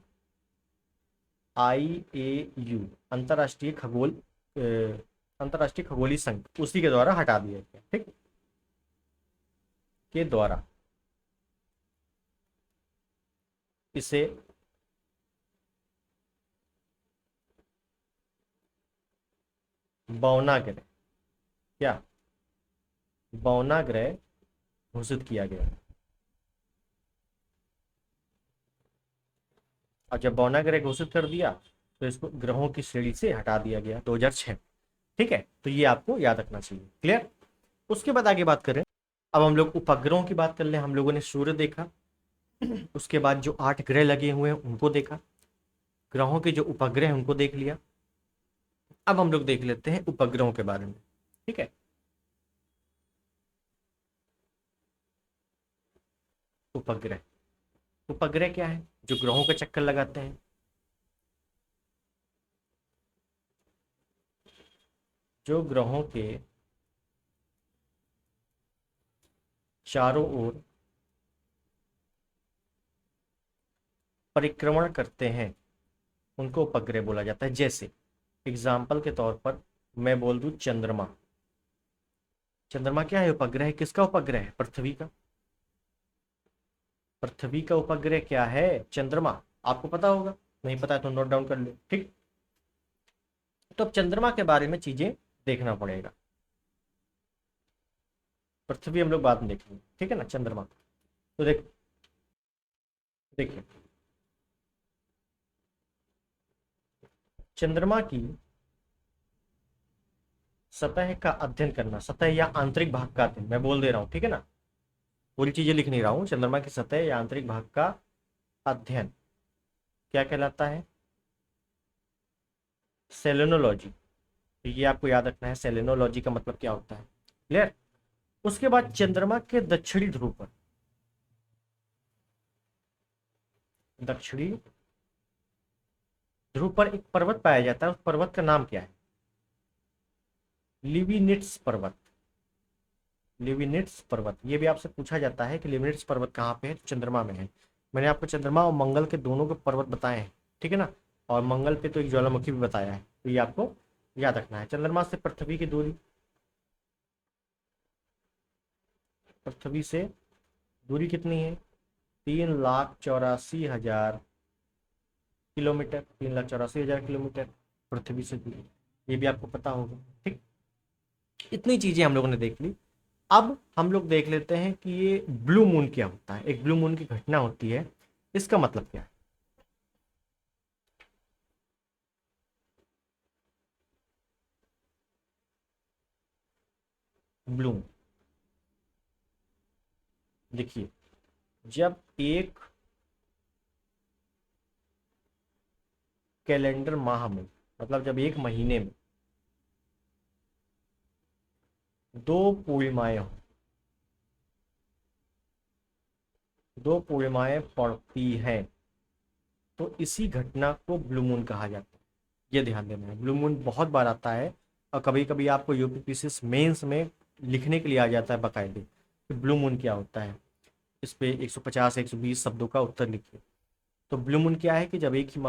Speaker 1: IAU, अंतरराष्ट्रीय खगोल अंतरराष्ट्रीय खगोलीय संघ, उसी के द्वारा हटा दिया गया, ठीक, के द्वारा इसे बौना ग्रह, क्या, बौना ग्रह घोषित किया गया। और जब बौना ग्रह घोषित कर दिया तो इसको ग्रहों की श्रेणी से हटा दिया गया 2006, ठीक है, तो ये आपको याद रखना चाहिए। क्लियर। उसके बाद आगे बात करें, अब हम लोग उपग्रहों की बात कर ले। हम लोगों ने सूर्य देखा, उसके बाद जो 8 ग्रह लगे हुए हैं उनको देखा, ग्रहों के जो उपग्रह हैं उनको देख लिया। अब हम लोग देख लेते हैं उपग्रहों के बारे में। ठीक है, उपग्रह, उपग्रह क्या है? जो ग्रहों के चक्कर लगाते हैं। जो ग्रहों के चारों ओर परिक्रमण करते हैं उनको उपग्रह बोला जाता है। जैसे एग्जाम्पल के तौर पर मैं बोल दूं चंद्रमा। चंद्रमा क्या है? उपग्रह है। किसका उपग्रह है? पृथ्वी का। पृथ्वी का उपग्रह क्या है? चंद्रमा। आपको पता होगा, नहीं पता है तो नोट डाउन कर लो। ठीक, तो अब चंद्रमा के बारे में चीजें देखना पड़ेगा। पृथ्वी हम लोग बाद में देखेंगे, ठीक है ना। चंद्रमा तो देखिए, चंद्रमा की सतह का अध्ययन करना, सतह या आंतरिक भाग का अध्ययन, मैं बोल दे रहा हूं, ठीक है ना, पूरी चीजें लिख नहीं रहा हूं। चंद्रमा की सतह या आंतरिक भाग का अध्ययन क्या कहलाता है? सेलेनोलॉजी। तो ये आपको याद रखना है, सेलेनोलॉजी का मतलब क्या होता है। क्लियर? उसके बाद चंद्रमा के दक्षिणी ध्रुव पर, दक्षिणी ध्रुव पर एक पर्वत पाया जाता है। उस पर्वत का नाम क्या है? लिविनिट्स पर्वत। लिविनिट्स पर्वत, ये भी आपसे पूछा जाता है कि लिविनिट्स पर्वत कहाँ पे है? तो चंद्रमा में है। मैंने आपको चंद्रमा और मंगल के दोनों के पर्वत बताए हैं, ठीक है ना। और मंगल पे तो एक ज्वालामुखी भी बताया है, तो ये आपको याद रखना है। चंद्रमा से पृथ्वी की दूरी, पृथ्वी से दूरी कितनी है? 3,84,000 किलोमीटर। 3,84,000 किलोमीटर पृथ्वी से दूरी, ये भी आपको पता होगा। ठीक, इतनी चीजें हम लोगों ने देख ली। अब हम लोग देख लेते हैं कि ये ब्लू मून क्या होता है। एक ब्लू मून की घटना होती है, इसका मतलब क्या है? ब्लू, देखिए, जब एक कैलेंडर माह में, मतलब जब एक महीने में दो पूर्णिमाएं हो, दो पूर्णिमाएं पड़ती हैं, तो इसी घटना को ब्लू मून कहा जाता है। ये ध्यान देना है। ब्लू मून बहुत बार आता है, और कभी कभी आपको यूपीपीसीएस मेंस में लिखने के लिए आ जाता है बाकायदे कि ब्लू मून क्या होता है। इस पे 150 120 शब्दों का उत्तर लिखिए। तो ब्लू मून क्या है कि जब एक ही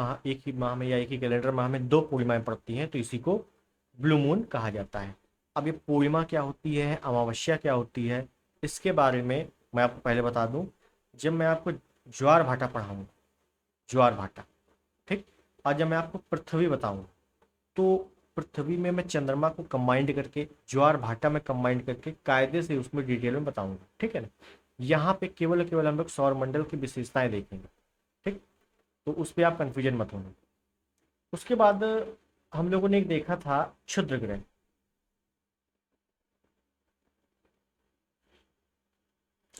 Speaker 1: माह में या एक ही कैलेंडर माह में दो पूर्णिमाएं पड़ती हैं, तो इसी को ब्लू मून कहा जाता है। अब ये पूर्णिमा क्या होती है, अमावस्या क्या होती है, इसके बारे में मैं आपको पहले बता दूं, जब मैं आपको ज्वार भाटा पढ़ाऊंगा, ज्वार भाटा, ठीक। और जब मैं आपको पृथ्वी बताऊं, तो पृथ्वी में मैं चंद्रमा को कंबाइंड करके, ज्वार भाटा में कंबाइंड करके कायदे से उसमें डिटेल में बताऊंगा, ठीक है ना। यहाँ पे केवल केवल हम लोग सौर मंडल की विशेषताएं देखेंगे, ठीक। तो उस पर आप कंफ्यूजन मत होना। उसके बाद हम लोगों ने एक देखा था क्षुद्र ग्रह,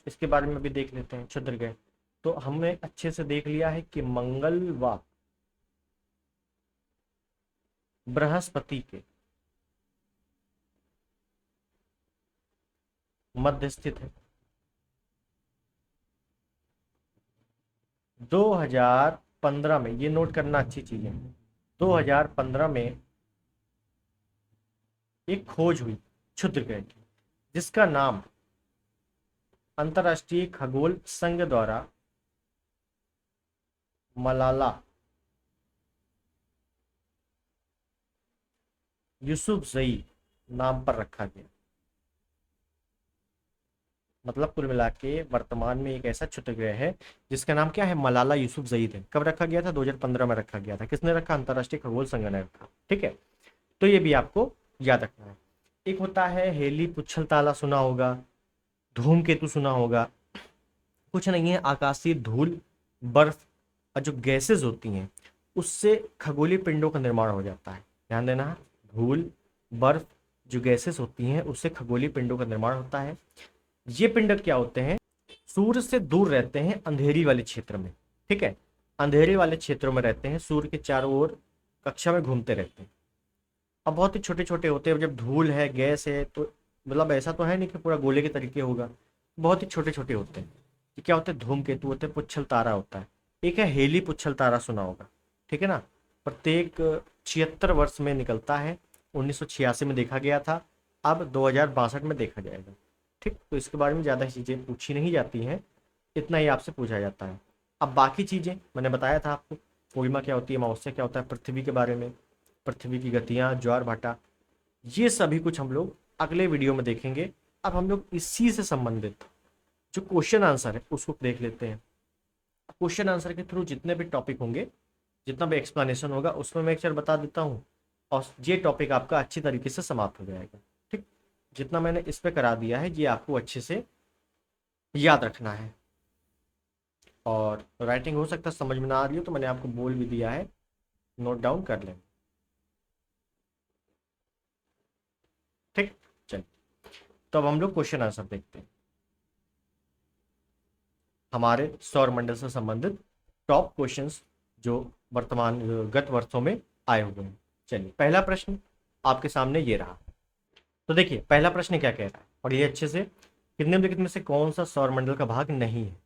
Speaker 1: इसके बारे में भी देख लेते हैं। क्षुद्र ग्रह तो हमने अच्छे से देख लिया है कि मंगल व बृहस्पति के मध्य स्थित है। 2015 में, ये नोट करना अच्छी चीज है, 2015 में एक खोज हुई क्षुद्र ग्रह की, जिसका नाम अंतरराष्ट्रीय खगोल संघ द्वारा मलाला यूसुफजई नाम पर रखा गया। मतलब कुल मिला के वर्तमान में एक ऐसा क्षुद्र ग्रह है जिसका नाम क्या है? मलाला यूसुफजई है। कब रखा गया था? 2015 में रखा गया था। किसने रखा? अंतरराष्ट्रीय खगोल संघ ने रखा, ठीक है। तो ये भी आपको याद रखना है। एक होता है हेली पुच्छल ताला, सुना होगा। धूमकेतु सुना होगा। कुछ नहीं है, आकाशीय धूल, बर्फ और जो गैसेज होती हैं उससे खगोलीय पिंडों का निर्माण हो जाता है। ध्यान देना, धूल, बर्फ, जो गैसेस होती हैं उससे खगोलीय पिंडों का निर्माण होता है। ये पिंड क्या होते हैं, सूर्य से दूर रहते हैं अंधेरी वाले क्षेत्र में, ठीक है, अंधेरे वाले क्षेत्रों में रहते हैं, सूर्य के चारों ओर कक्षा में घूमते रहते हैं। अब बहुत ही छोटे छोटे होते हैं, जब धूल है गैस है तो मतलब ऐसा तो है नहीं कि पूरा गोले के तरीके होगा, बहुत ही छोटे छोटे होते हैं। ये क्या होते हैं, धूमकेतु होते हैं, पुच्छल तारा होता है। एक है हेली पुच्छल तारा, सुना होगा, ठीक है ना, प्रत्येक 76 वर्ष में निकलता है, 1986 में देखा गया था, अब 2062 में देखा जाएगा। ठीक, तो इसके बारे में ज़्यादा चीज़ें पूछी नहीं जाती हैं, इतना ही आपसे पूछा जाता है। अब बाकी चीज़ें मैंने बताया था आपको, पूर्णिमा क्या होती है, अमावस्या क्या होता है, पृथ्वी के बारे में, पृथ्वी की गतियाँ, ज्वार भाटा, ये सभी कुछ हम लोग अगले वीडियो में देखेंगे। अब हम लोग इसी से संबंधित जो क्वेश्चन आंसर है उसको देख लेते हैं। क्वेश्चन आंसर के थ्रू जितने भी टॉपिक होंगे, जितना भी एक्सप्लेनेशन होगा, उसमें मैं एक चीज बता देता हूँ और ये टॉपिक आपका अच्छी तरीके से समाप्त हो जाएगा। ठीक, जितना मैंने इस पे करा दिया है ये आपको अच्छे से याद रखना है। और राइटिंग हो सकता है समझ में ना आ रही हो तो मैंने आपको बोल भी दिया है, नोट डाउन कर लें। ठीक, चलिए तो अब हम लोग क्वेश्चन आंसर देखते हैं, हमारे सौर मंडल से संबंधित टॉप क्वेश्चंस जो वर्तमान गत वर्षों में आए हुए हैं। चलिए पहला प्रश्न आपके सामने ये रहा। तो देखिए पहला प्रश्न क्या कह रहा है, और ये अच्छे से, निम्नलिखित में से कौन सा सौर मंडल का भाग नहीं है।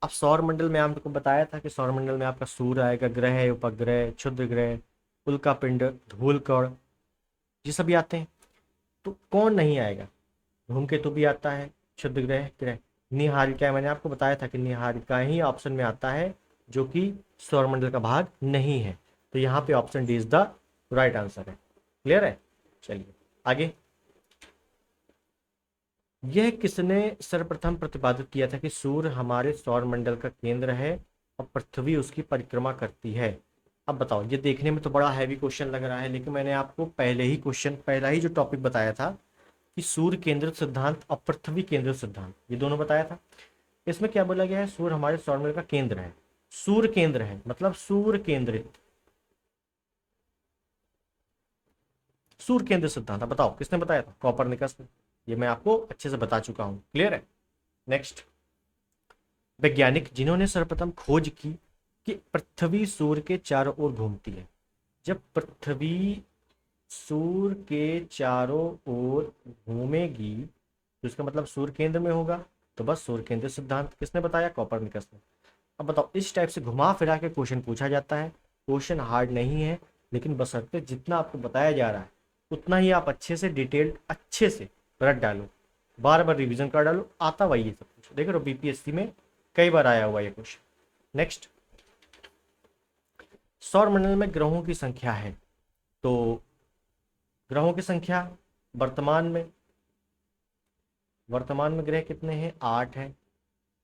Speaker 1: अब सौर मंडल में आपको बताया था कि सौर मंडल में आपका सूर्य आएगा, ग्रह, उपग्रह, क्षुद्र ग्रह, उल्का पिंड, धूलकण, ये सभी आते हैं। तो कौन नहीं आएगा, धूमकेतु भी आता है, क्षुद्र ग्रह, ग्रह, निहारिका, मैंने आपको बताया था कि निहारिका ही ऑप्शन में आता है जो कि सौरमंडल का भाग नहीं है। तो यहाँ पे option D is the right answer है। क्लियर है, चलिए आगे। यह किसने सर्वप्रथम प्रतिपादित किया था कि सूर्य हमारे सौरमंडल का केंद्र है और पृथ्वी उसकी परिक्रमा करती है। अब बताओ, ये देखने में तो बड़ा हैवी क्वेश्चन लग रहा है, लेकिन मैंने आपको पहले ही क्वेश्चन, पहला ही जो टॉपिक बताया था कि सूर्य केंद्रित सिद्धांत और पृथ्वी केंद्रित सिद्धांत, ये दोनों बताया था। इसमें क्या बोला गया है, सूर्य हमारे सौरमंडल का केंद्र है, सूर्य केंद्र है मतलब सूर्य केंद्रित, सूर्य केंद्र सिद्धांत। अब बताओ किसने बताया था, कॉपरनिकस ने। ये मैं आपको अच्छे से बता चुका हूं, क्लियर है। नेक्स्ट, वैज्ञानिक जिन्होंने सर्वप्रथम खोज की कि पृथ्वी सूर्य के चारों ओर घूमती है। जब पृथ्वी सूर्य के चारों ओर घूमेगी तो इसका मतलब सूर्य केंद्र में होगा, तो बस सूर्य केंद्र सिद्धांत किसने बताया, कॉपरनिकस ने। अब बताओ, इस टाइप से घुमा फिरा के क्वेश्चन पूछा जाता है, क्वेश्चन हार्ड नहीं है, लेकिन बशर्ते जितना आपको बताया जा रहा है उतना ही आप अच्छे से डिटेल्ड अच्छे से रट डालो, बार बार रिवीजन कर डालो, आता वही है सब कुछ। देख रहे हो बीपीएससी में कई बार आया हुआ ये क्वेश्चन। नेक्स्ट, सौरमंडल में ग्रहों की संख्या है, तो ग्रहों की संख्या वर्तमान में ग्रह कितने हैं, 8 हैं।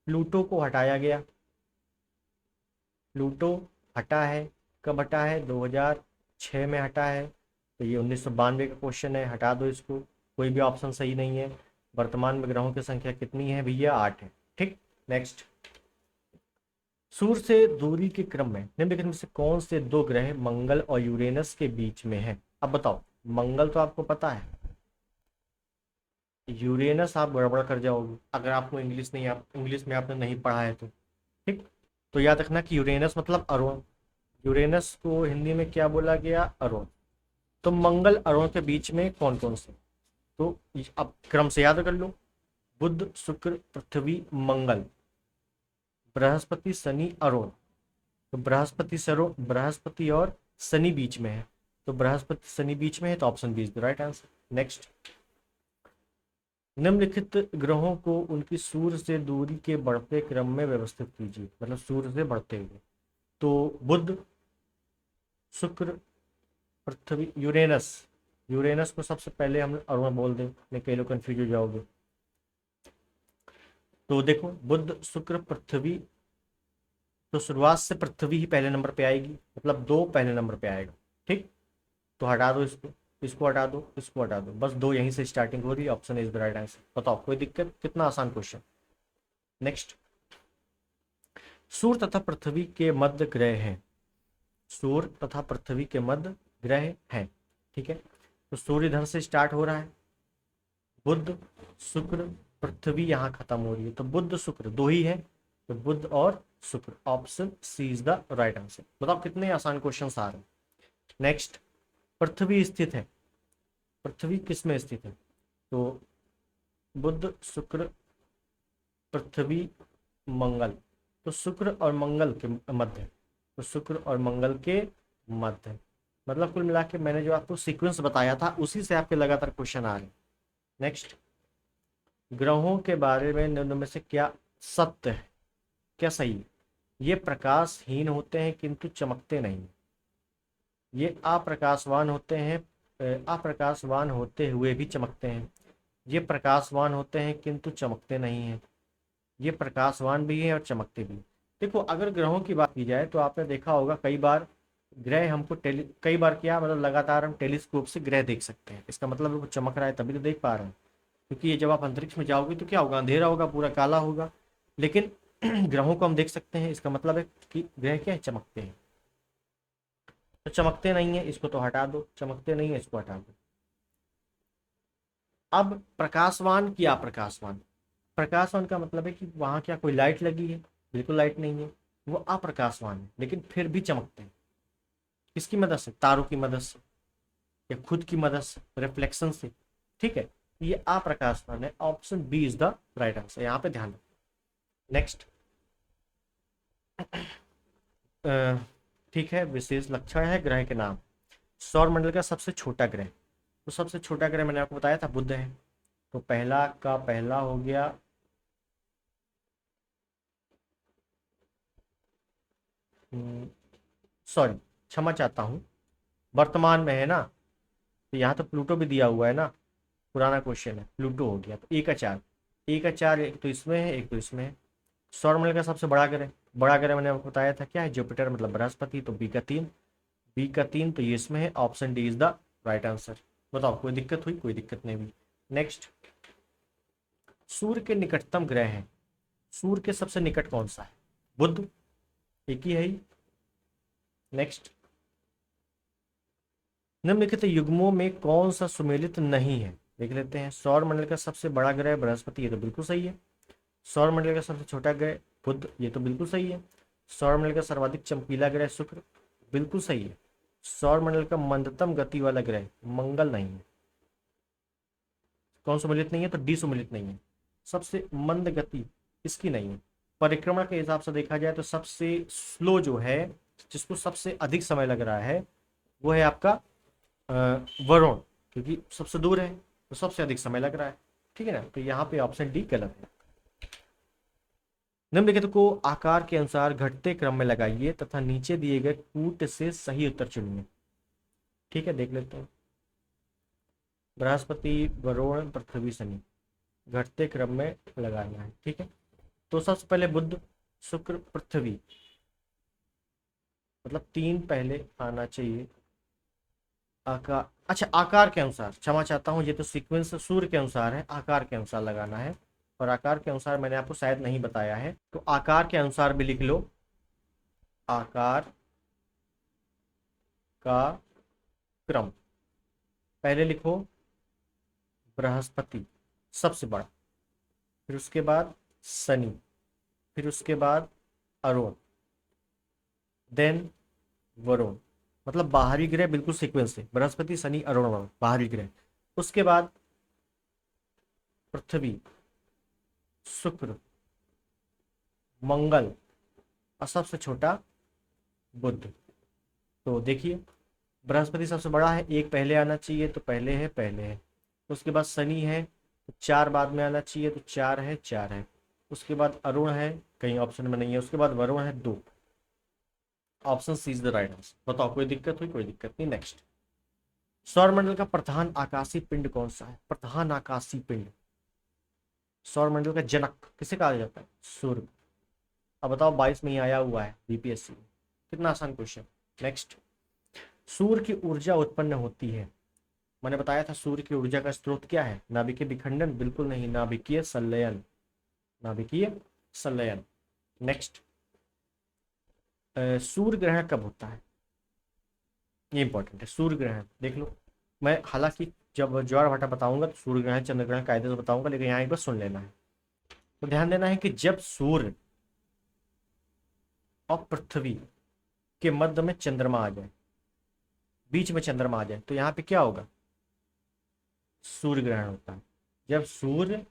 Speaker 1: प्लूटो को हटाया गया, प्लूटो हटा है, कब हटा है, 2006 में हटा है, तो ये 1992 का क्वेश्चन है, हटा दो इसको, कोई भी ऑप्शन सही नहीं है। वर्तमान में ग्रहों की संख्या कितनी है भैया, 8 है। ठीक, नेक्स्ट, सूर्य से दूरी के क्रम में निम्नलिखित में से कौन से दो ग्रह मंगल और यूरेनस के बीच में है। अब बताओ, मंगल तो आपको पता है, यूरेनस आप गड़बड़ कर जाओगे अगर आपको इंग्लिश में आपने नहीं पढ़ा है तो। ठीक, तो याद रखना कि यूरेनस मतलब अरुण, यूरेनस को हिंदी में क्या बोला गया, अरुण। तो मंगल अरुण के बीच में कौन कौन से, तो अब क्रम से याद कर लो, बुध, शुक्र, पृथ्वी, मंगल, बृहस्पति, शनि, अरुण। तो बृहस्पति और शनि बीच में है, तो बृहस्पति शनि बीच में है, तो option B is the right answer. Next, निम्नलिखित ग्रहों को उनकी सूर्य से दूरी के बढ़ते क्रम में व्यवस्थित कीजिए, मतलब सूर्य से बढ़ते हुए। तो बुध, शुक्र, पृथ्वी, यूरेनस, यूरेनस को सबसे पहले हम अरुण बोल दें, नहीं कई लोग कंफ्यूज हो जाओगे। तो देखो, बुध, शुक्र, पृथ्वी, तो शुरुआत से पृथ्वी ही पहले नंबर पे आएगी, मतलब 2 पहले नंबर पे आएगा। ठीक, तो हटा दो इसको, इसको हटा दो, इसको हटा दो, बस 2 यहीं से स्टार्टिंग हो रही है, option is the right answer. बताओ कोई दिक्कत, कितना आसान क्वेश्चन। नेक्स्ट, सूर्य तथा पृथ्वी के मध्य ग्रह है, सूर्य तथा पृथ्वी के मध्य ग्रह है। ठीक है, तो सूर्य इधर से स्टार्ट हो रहा है, बुध शुक्र पृथ्वी यहाँ खत्म हो रही है, तो बुध शुक्र दो ही है, तो बुध और शुक्र, option C is the right answer. बताओ कितने आसान क्वेश्चन आ रहे हैं। नेक्स्ट, पृथ्वी स्थित है, पृथ्वी किस में स्थित है, तो बुध शुक्र पृथ्वी मंगल, तो शुक्र और मंगल के मध्य, तो शुक्र और मंगल के मध्य। मतलब कुल मिला के मैंने जो आपको सीक्वेंस बताया था उसी से आपके लगातार क्वेश्चन आ रहे हैं। नेक्स्ट, ग्रहों के बारे में निम्न में से क्या सत्य है, क्या सही है। ये प्रकाशहीन होते हैं किंतु चमकते नहीं, ये अप्रकाशवान होते हैं, अप्रकाशवान होते हुए भी चमकते हैं, ये प्रकाशवान होते हैं किंतु चमकते नहीं हैं, ये प्रकाशवान भी है और चमकते भी। देखो अगर ग्रहों की बात की जाए तो आपने देखा होगा कई बार ग्रह हमको कई बार क्या मतलब लगातार हम टेलीस्कोप से ग्रह देख सकते हैं, इसका मतलब वो चमक रहा है तभी तो देख पा रहे हैं, क्योंकि ये जब आप अंतरिक्ष में जाओगे तो क्या होगा, अंधेरा होगा, पूरा काला होगा, लेकिन ग्रहों को हम देख सकते हैं, इसका मतलब है कि ग्रह क्या है, चमकते हैं। तो चमकते नहीं है इसको तो हटा दो, चमकते नहीं है इसको हटा दो। अब प्रकाशवान की अप्रकाशवान, प्रकाशवान का मतलब है कि वहां क्या कोई लाइट लगी है, बिल्कुल लाइट नहीं है, वो अप्रकाशवान है लेकिन फिर भी चमकते हैं। किसकी मदद से, तारों की मदद से या खुद की मदद से, रिफ्लेक्शन से, ठीक है, ये अप्रकाशवान है, option B is the right answer, यहाँ पे ध्यान रखो। नेक्स्ट, ठीक है, विशेष लक्षण है ग्रह के नाम। सौर मंडल का सबसे छोटा ग्रह, तो सबसे छोटा ग्रह मैंने आपको बताया था बुध है, तो पहला का पहला हो गया सॉरी क्षमा चाहता हूँ, वर्तमान में है ना, तो यहाँ तो प्लूटो भी दिया हुआ है ना, पुराना क्वेश्चन है, प्लूटो हो गया, तो एक का चार, एक का चार, एक तो इसमें है एक तो इसमें है। सौरमंडल का सबसे बड़ा ग्रह, बड़ा ग्रह मैंने आपको बताया था क्या है, जुपिटर मतलब बृहस्पति, तो बी का तीन, बी का तीन, तो ये इसमें है, option D is the right answer. बताओ कोई दिक्कत हुई, कोई दिक्कत नहीं हुई। नेक्स्ट, सूर्य के निकटतम ग्रह है, सूर्य के सबसे निकट कौन सा है, बुध, एक ही है ही। नेक्स्ट, निम्नलिखित युग्मों में कौन सा सुमेलित नहीं है, देख लेते हैं। सौर मंडल का सबसे बड़ा ग्रह बृहस्पति, ये तो बिल्कुल सही है। सौर मंडल का सबसे छोटा ग्रह बुध, ये तो बिल्कुल सही है। सौर मंडल का सर्वाधिक चमकीला ग्रह शुक्र, बिल्कुल सही है। सौर मंडल का मंदतम गति वाला ग्रह मंगल नहीं है, कौन सुमेलित नहीं है, तो डी सुमेलित नहीं है, सबसे मंद गति इसकी नहीं है। परिक्रमा के हिसाब से देखा जाए तो सबसे स्लो जो है, जिसको सबसे अधिक समय लग रहा है, वो है आपका वरुण, क्योंकि सबसे दूर है तो सबसे अधिक समय लग रहा है, ठीक है ना, तो यहाँ पे ऑप्शन डी गलत है। निम्नलिखित को आकार के अनुसार घटते क्रम में लगाइए तथा नीचे दिए गए कूट से सही उत्तर चुनिए। ठीक है, देख लेते हैं। बृहस्पति, वरुण, पृथ्वी, शनि, घटते क्रम में लगाना है, ठीक है। तो सबसे पहले बुध, शुक्र, पृथ्वी, मतलब तीन पहले आना चाहिए। आकार, अच्छा आकार के अनुसार, क्षमा चाहता हूँ, ये तो सीक्वेंस सूर्य के अनुसार है, आकार के अनुसार लगाना है, और आकार के अनुसार मैंने आपको शायद नहीं बताया है, तो आकार के अनुसार भी लिख लो, आकार का क्रम। पहले लिखो बृहस्पति सबसे बड़ा, फिर उसके बाद शनि, फिर उसके बाद अरुण, देन वरुण, मतलब बाहरी ग्रह बिल्कुल सीक्वेंस से, बृहस्पति, शनि, अरुण, वरुण बाहरी ग्रह। उसके बाद पृथ्वी, शुक्र, मंगल और सबसे छोटा बुध। तो देखिए बृहस्पति सबसे बड़ा है, एक पहले आना चाहिए तो पहले है, पहले है। उसके बाद शनि है तो चार बाद में आना चाहिए तो चार है, चार है। उसके बाद अरुण है, कहीं ऑप्शन में नहीं है। उसके बाद वरुण है, दो, option C is the right answer. बताओ कोई दिक्कत हुई, कोई दिक्कत नहीं। नेक्स्ट, सौरमंडल का प्रधान आकाशीय पिंड कौन सा है, प्रधान आकाशीय पिंड, सौरमंडल का जनक किसे कहा जाता है, सूर्य। अब बताओ 22 में ही आया हुआ है बीपीएससी में, कितना आसान क्वेश्चन। नेक्स्ट, सूर्य की ऊर्जा उत्पन्न होती है, मैंने बताया था सूर्य की ऊर्जा का स्रोत क्या है, नाभिकीय विखंडन, बिल्कुल नहीं, नाभिकीय संलयन, नाभिकीय संलयन। नेक्स्ट, सूर्य ग्रहण कब होता है, ये इंपॉर्टेंट है, सूर्य ग्रहण देख लो। मैं हालांकि जब ज्वार भाटा बताऊंगा तो सूर्य ग्रहण चंद्र ग्रहण कायदे से बताऊंगा, लेकिन यहाँ एक बस सुन लेना है। तो ध्यान देना है कि जब सूर्य और पृथ्वी के मध्य में चंद्रमा आ जाए, बीच में चंद्रमा आ जाए, तो यहाँ पे क्या होगा? सूर्य ग्रहण होता है। जब सूर्य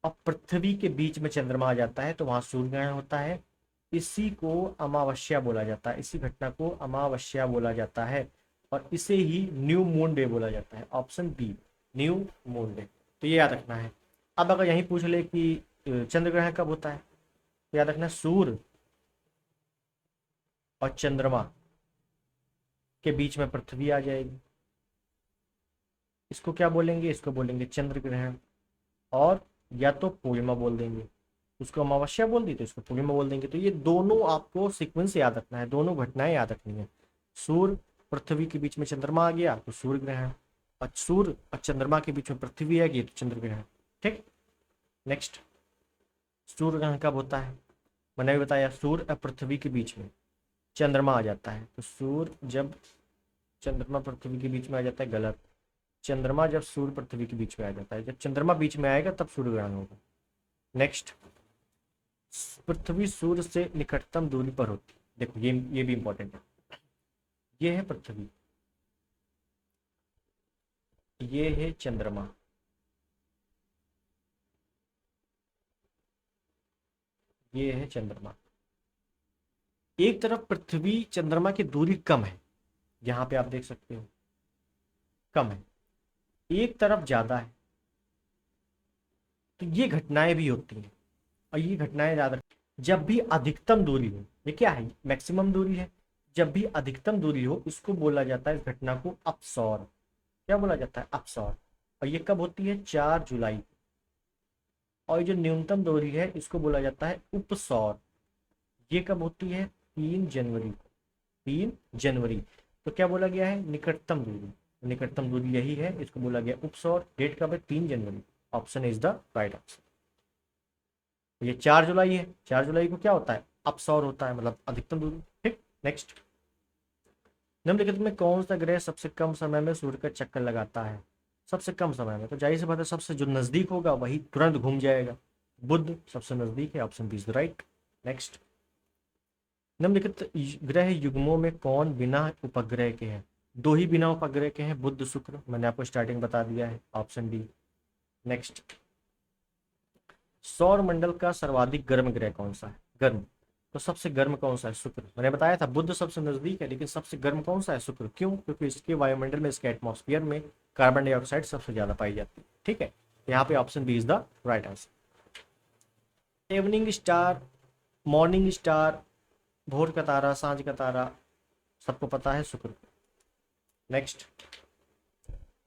Speaker 1: और पृथ्वी के बीच में चंद्रमा आ जाता है तो वहां सूर्य ग्रहण होता है। इसी को अमावस्या बोला जाता है, इसी घटना को अमावस्या बोला जाता है, और इसे ही न्यू मून डे बोला जाता है। Option B, new moon day. तो ये याद रखना है। अब अगर यही पूछ ले कि चंद्र ग्रहण कब होता है, तो याद रखना सूर्य और चंद्रमा के बीच में पृथ्वी आ जाएगी, इसको क्या बोलेंगे? इसको बोलेंगे चंद्र ग्रहण। और या तो पूर्णिमा बोल देंगे, उसको अमावस्या बोल दी तो इसको पूर्णिमा बोल देंगे। तो ये दोनों आपको सीक्वेंस याद रखना है, दोनों घटनाएं याद रखनी है। सूर्य पृथ्वी के बीच में चंद्रमा आ गया तो सूर्य ग्रहण, और सूर्य और चंद्रमा के बीच में पृथ्वी आ गई तो चंद्र ग्रहण। ठीक, नेक्स्ट, सूर्य ग्रहण कब होता है? मैंने भी बताया, सूर्य और पृथ्वी के बीच में चंद्रमा आ जाता है। तो सूर्य जब चंद्रमा पृथ्वी के बीच में आ जाता है, गलत। चंद्रमा जब सूर्य पृथ्वी के बीच में आ जाता है, जब चंद्रमा बीच में आएगा तब सूर्य ग्रहण होगा। नेक्स्ट, पृथ्वी सूर्य से निकटतम दूरी पर होती है। देखो ये भी इंपॉर्टेंट है। ये है पृथ्वी, ये है चंद्रमा, ये है चंद्रमा। एक तरफ पृथ्वी चंद्रमा की दूरी कम है, यहां पे आप देख सकते हो कम है, एक तरफ ज्यादा है। तो ये घटनाएं भी होती हैं, और ये घटनाएं ज्यादा जब भी अधिकतम दूरी हो। ये क्या है? मैक्सिमम दूरी है। जब भी अधिकतम दूरी हो इसको बोला जाता है, इस घटना को अपसौर। क्या बोला जाता है? अपसौर। और ये कब होती है? 4 जुलाई। और जो न्यूनतम दूरी है इसको बोला जाता है उपसौर। ये कब होती है? 3 जनवरी को, 3 जनवरी। तो क्या बोला गया है? निकटतम दूरी। निकटतम दूरी यही है, इसको बोला गया उपसौर। डेट कब है? 3 जनवरी। Option is the right answer. ये 4 जुलाई है, 4 जुलाई को क्या होता है? अपसौर होता है, मतलब अधिकतम दूरी। ठीक, नेक्स्ट, निम्नलिखित में कौन सा ग्रह सबसे कम समय में सूर्य का चक्कर लगाता है? सबसे कम समय में, तो जाहिर सी बात है सबसे जो नजदीक होगा वही तुरंत घूम जाएगा। बुध सबसे नजदीक है, option B is the right. Next, निम्नलिखित ग्रह युग्मों में कौन बिना उपग्रह के है? दो ही बिना उपग्रह के हैं, बुध शुक्र, मैंने आपको स्टार्टिंग बता दिया है, ऑप्शन डी। नेक्स्ट, सौर मंडल का सर्वाधिक गर्म ग्रह कौन सा है? गर्म, तो सबसे गर्म कौन सा है? शुक्र। मैंने बताया था बुध सबसे नजदीक है, लेकिन सबसे गर्म कौन सा है? शुक्र। क्यों? क्योंकि इसके वायुमंडल में, इसके एटमॉस्फेयर में कार्बन डाइऑक्साइड सबसे ज्यादा पाई जाती है। ठीक है, यहाँ पे option B is the right answer. Evening star, morning star, भोर का तारा, सांझ का तारा, सबको पता है शुक्र। नेक्स्ट,